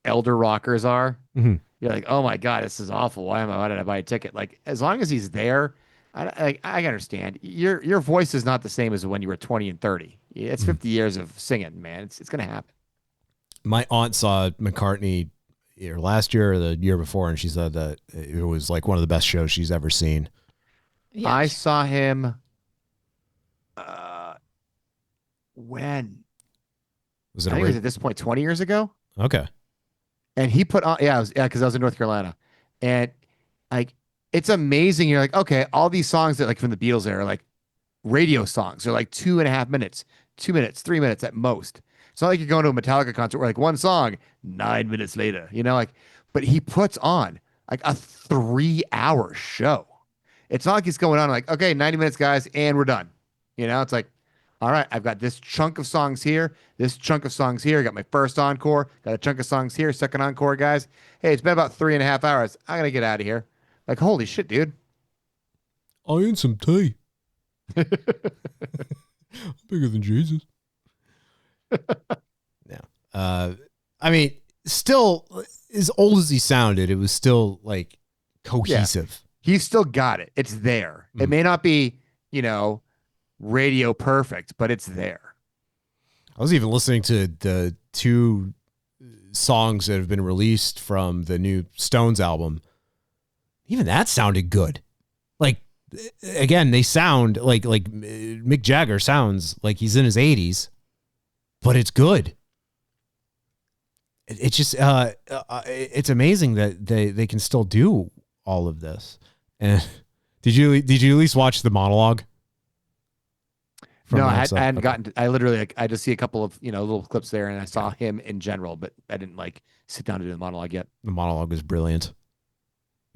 elder rockers are, Mhm. you're like, oh my God, this is awful. Why did I buy a ticket? Like, as long as he's there, I understand. Your voice is not the same as when you were 20 and 30. It's 50 years of singing, man. It's going to happen. My aunt saw McCartney either last year or the year before, and she said that it was like one of the best shows she's ever seen. Yeah. I saw him when? Was it I think it was at this point 20 years ago. Okay. And he put on, because I was in North Carolina. And like, it's amazing. You're like, okay, all these songs that like from the Beatles era are like radio songs. They're like 2.5 minutes, 2 minutes, 3 minutes at most. It's not like you're going to a Metallica concert where like one song, 9 minutes later, but he puts on like a 3-hour show. It's not like he's going on like, okay, 90 minutes, guys, and we're done. It's like, all right, I've got this chunk of songs here, this chunk of songs here. I got my first encore, got a chunk of songs here, second encore, guys. Hey, it's been about 3.5 hours. I gotta get out of here. Like, holy shit, dude. I need some tea. Bigger than Jesus. No. I mean, still, as old as he sounded, it was still like cohesive. Yeah. He's still got it. It's there. It may not be, radio perfect, but it's there. I was even listening to the 2 songs that have been released from the new Stones album. Even that sounded good. Like, again, they sound like Mick Jagger sounds like he's in his 80s, but it's good. It's just it's amazing that they can still do all of this. And did you at least watch the monologue? No, I hadn't gotten to, I literally, I just see a couple of, little clips there, and I saw him in general, but I didn't sit down to do the monologue yet. The monologue was brilliant.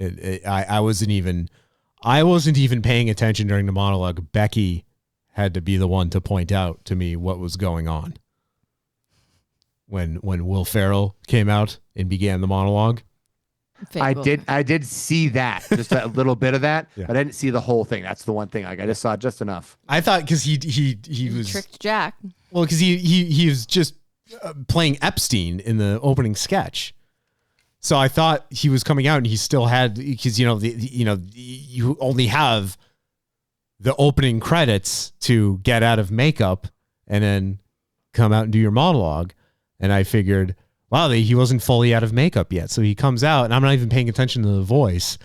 I wasn't even paying attention during the monologue. Becky had to be the one to point out to me what was going on. When Will Ferrell came out and began the monologue. I did see that, just a little bit of that, but I didn't see the whole thing. That's the one thing. Like, I just saw just enough. I thought because he was tricked Jack. Well, because he was just playing Epstein in the opening sketch. So I thought he was coming out, and he still had, because you only have the opening credits to get out of makeup and then come out and do your monologue. And I figured, wow, he wasn't fully out of makeup yet. So he comes out, and I'm not even paying attention to the voice.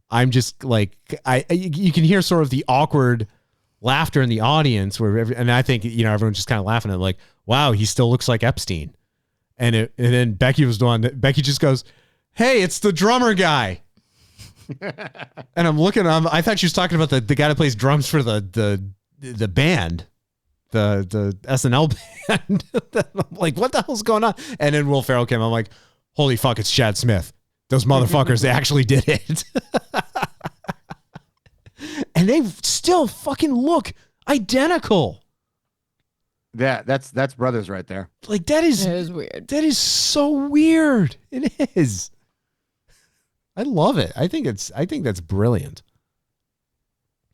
I'm just like, you can hear sort of the awkward laughter in the audience and I think, everyone's just kind of laughing at it, like, wow, he still looks like Epstein. And then Becky was the one that Becky just goes, hey, it's the drummer guy. And I'm looking, I thought she was talking about the guy that plays drums for the band. The SNL band. I'm like, what the hell's going on? And then Will Ferrell came. I'm like, holy fuck, it's Chad Smith. Those motherfuckers, they actually did it. And they still fucking look identical. Yeah, that's brothers right there. Like, that is weird. That is so weird. It is. I love it. I think that's brilliant.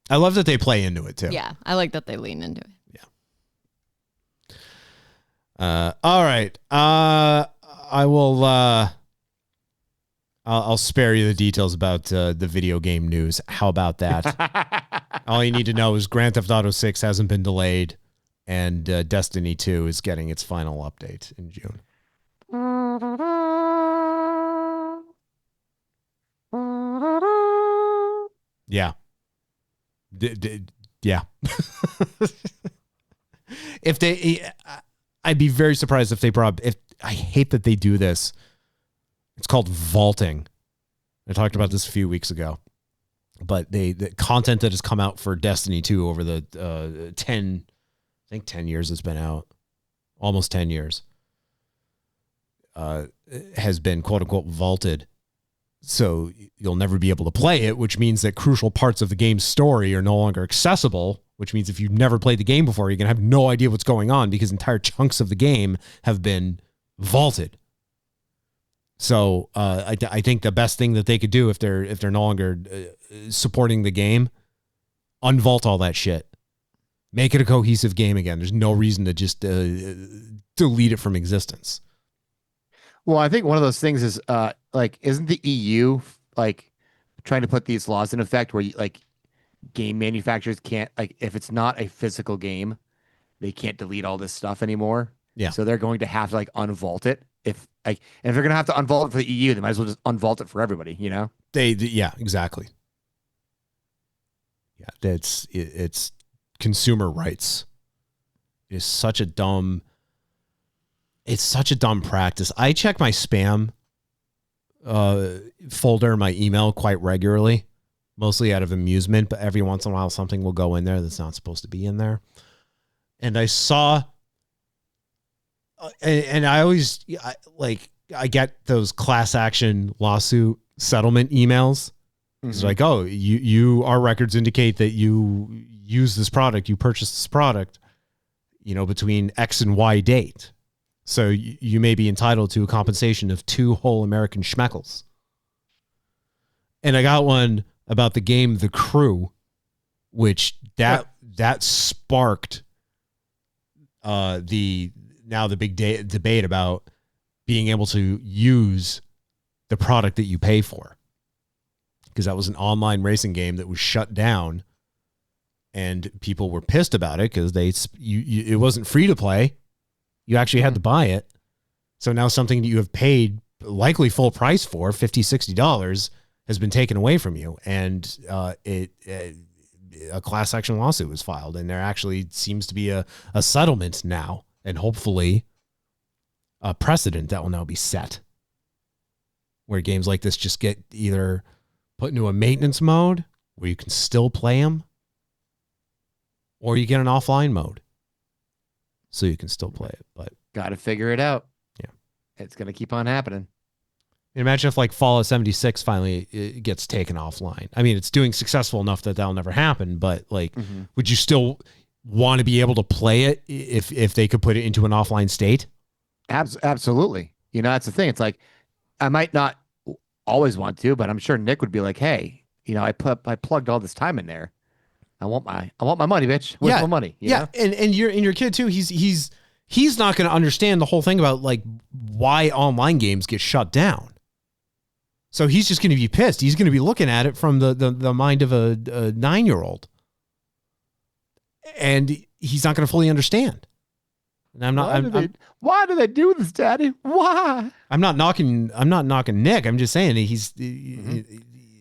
I love that they play into it too. Yeah, I like that they lean into it. All right. I will. I'll spare you the details about the video game news. How about that? All you need to know is Grand Theft Auto 6 hasn't been delayed, and Destiny 2 is getting its final update in June. Yeah. Yeah. If they, I'd be very surprised if they I hate that they do this. It's called vaulting. I talked about this a few weeks ago, but the content that has come out for Destiny 2 over the 10 years it's been out, almost 10 years, has been quote unquote vaulted. So you'll never be able to play it, which means that crucial parts of the game's story are no longer accessible, which means if you've never played the game before, you're going to have no idea what's going on because entire chunks of the game have been vaulted. So I think the best thing that they could do if they're no longer supporting the game, unvault all that shit. Make it a cohesive game again. There's no reason to just delete it from existence. Well, I think one of those things is isn't the EU trying to put these laws in effect where game manufacturers can't, if it's not a physical game, they can't delete all this stuff anymore. Yeah. So they're going to have to unvault it. If they're going to have to unvault it for the EU, they might as well just unvault it for everybody, you know? Yeah, exactly. Yeah, it's consumer rights. It's such a dumb practice. I check my spam folder in my email quite regularly, mostly out of amusement, but every once in a while something will go in there that's not supposed to be in there. And I saw, and I always, I get those class action lawsuit settlement emails. It's like, oh, our records indicate that you use this product, you purchased this product, between X and Y date. So you may be entitled to a compensation of 2 whole American schmeckles. And I got one about the game The Crew, which that sparked the big debate about being able to use the product that you pay for. Because that was an online racing game that was shut down, and people were pissed about it because it wasn't free to play. You actually had to buy it. So now something that you have paid likely full price for, $50, $60, has been taken away from you. And a class action lawsuit was filed, and there actually seems to be a settlement now, and hopefully a precedent that will now be set where games like this just get either put into a maintenance mode where you can still play them, or you get an offline mode so you can still play it. But got to figure it out. Yeah. It's going to keep on happening. Imagine if Fallout 76 finally gets taken offline. I mean, it's doing successful enough that that'll never happen, but would you still want to be able to play it if they could put it into an offline state? Absolutely. That's the thing. It's like, I might not always want to, but I'm sure Nick would be like, hey, I plugged all this time in there. I want my money, bitch. Where's my money? You know? And your kid too. He's not going to understand the whole thing about why online games get shut down. So he's just going to be pissed. He's going to be looking at it from the mind of a 9-year-old, and he's not going to fully understand. And I'm not. Why do they do this, Daddy? Why? I'm not knocking Nick. I'm just saying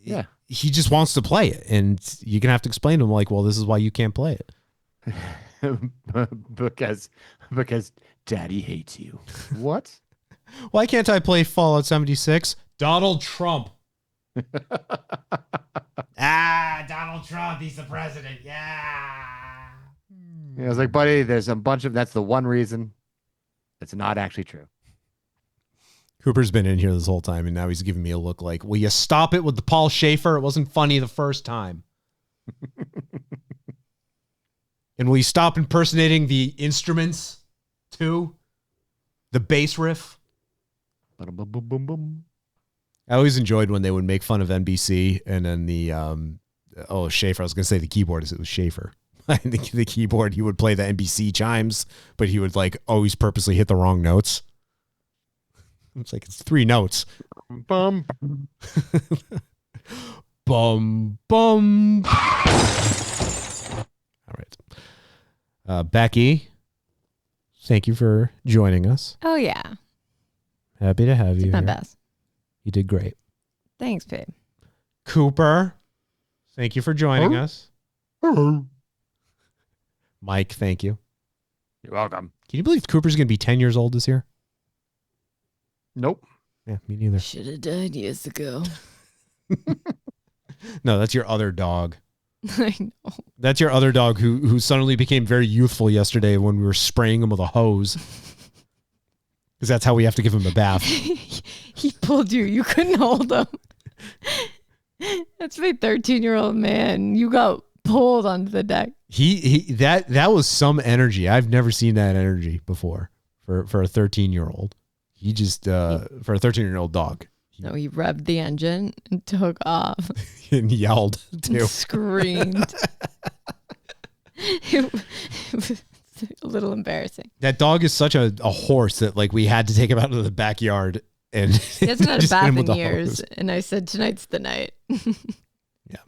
Yeah. He just wants to play it, and you're gonna have to explain to him well, this is why you can't play it. because Daddy hates you. What? Why can't I play Fallout 76? Donald Trump. Donald Trump, he's the president. Yeah. I was like, buddy, there's a bunch of, that's the one reason. It's not actually true. Cooper's been in here this whole time, and now he's giving me a look like, will you stop it with the Paul Schaefer? It wasn't funny the first time. And will you stop impersonating the instruments too? The bass riff? I always enjoyed when they would make fun of NBC, and then the Schaefer. I was going to say the keyboardist. It was Schaefer. The keyboard, he would play the NBC chimes, but he would always purposely hit the wrong notes. It's it's 3 notes. Bum. Bum, bum. All right. Becky, thank you for joining us. Oh, yeah. Happy to have you Did my here. best. You did great. Thanks, babe. Cooper, Thank you for joining us. Mike, thank you. You're welcome. Can you believe Cooper's going to be 10 years old this year? Nope. Yeah, me neither. Should have died years ago. No, that's your other dog. I know. That's your other dog who suddenly became very youthful yesterday when we were spraying him with a hose. Because that's how we have to give him a bath. He pulled you. You couldn't hold him. That's my 13-year-old man. You got pulled onto the deck. That was some energy. I've never seen that energy before for a 13-year-old. He just for a 13-year-old dog. No, he revved the engine and took off. And yelled too. And screamed. It was a little embarrassing. That dog is such a horse that like we had to take him out of the backyard and He hasn't had a just hit him bath with in the years. hose. And I said, tonight's the night. Yeah.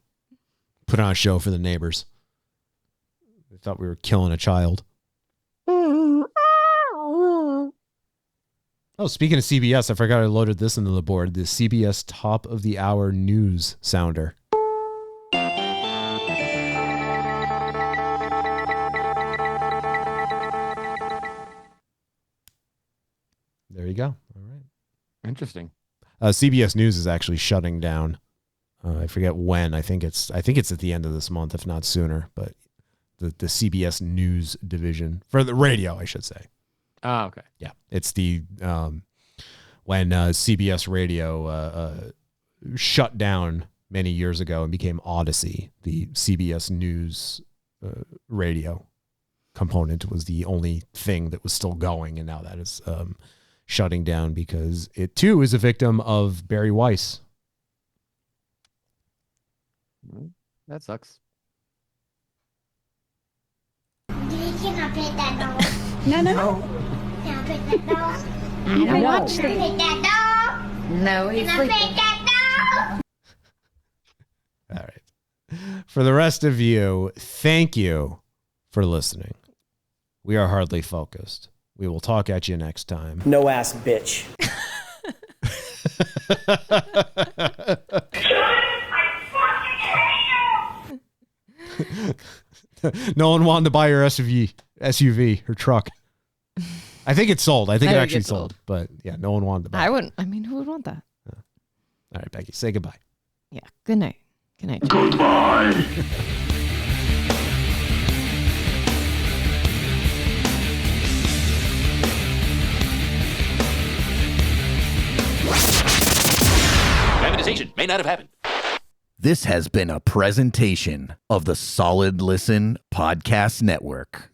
Put on a show for the neighbors. They thought we were killing a child. Oh, speaking of CBS, I forgot I loaded this into the board. The CBS top of the hour news sounder. There you go. All right. Interesting. CBS News is actually shutting down. I forget when. I think it's at the end of this month, if not sooner. But the CBS News division for the radio, I should say. Oh, okay. Yeah, it's the when CBS Radio shut down many years ago and became Odyssey. The CBS News radio component was the only thing that was still going, and now that is shutting down because it too is a victim of Barry Weiss. That sucks. Can I pet that dog? No. Can I pet that dog? I don't watch Can I pet that dog? No, he's Can I sleeping. pet that dog? All right. For the rest of you, thank you for listening. We are hardly focused. We will talk at you next time. No ass bitch. No one wanted to buy your SUV or truck. I think it's sold. I think it actually sold. But yeah, no one wanted to buy it. I wouldn't. I mean, who would want that? All right, Becky, say goodbye. Yeah. Good night. Good night. Goodbye. Privatization may not have happened. This has been a presentation of the Solid Listen Podcast Network.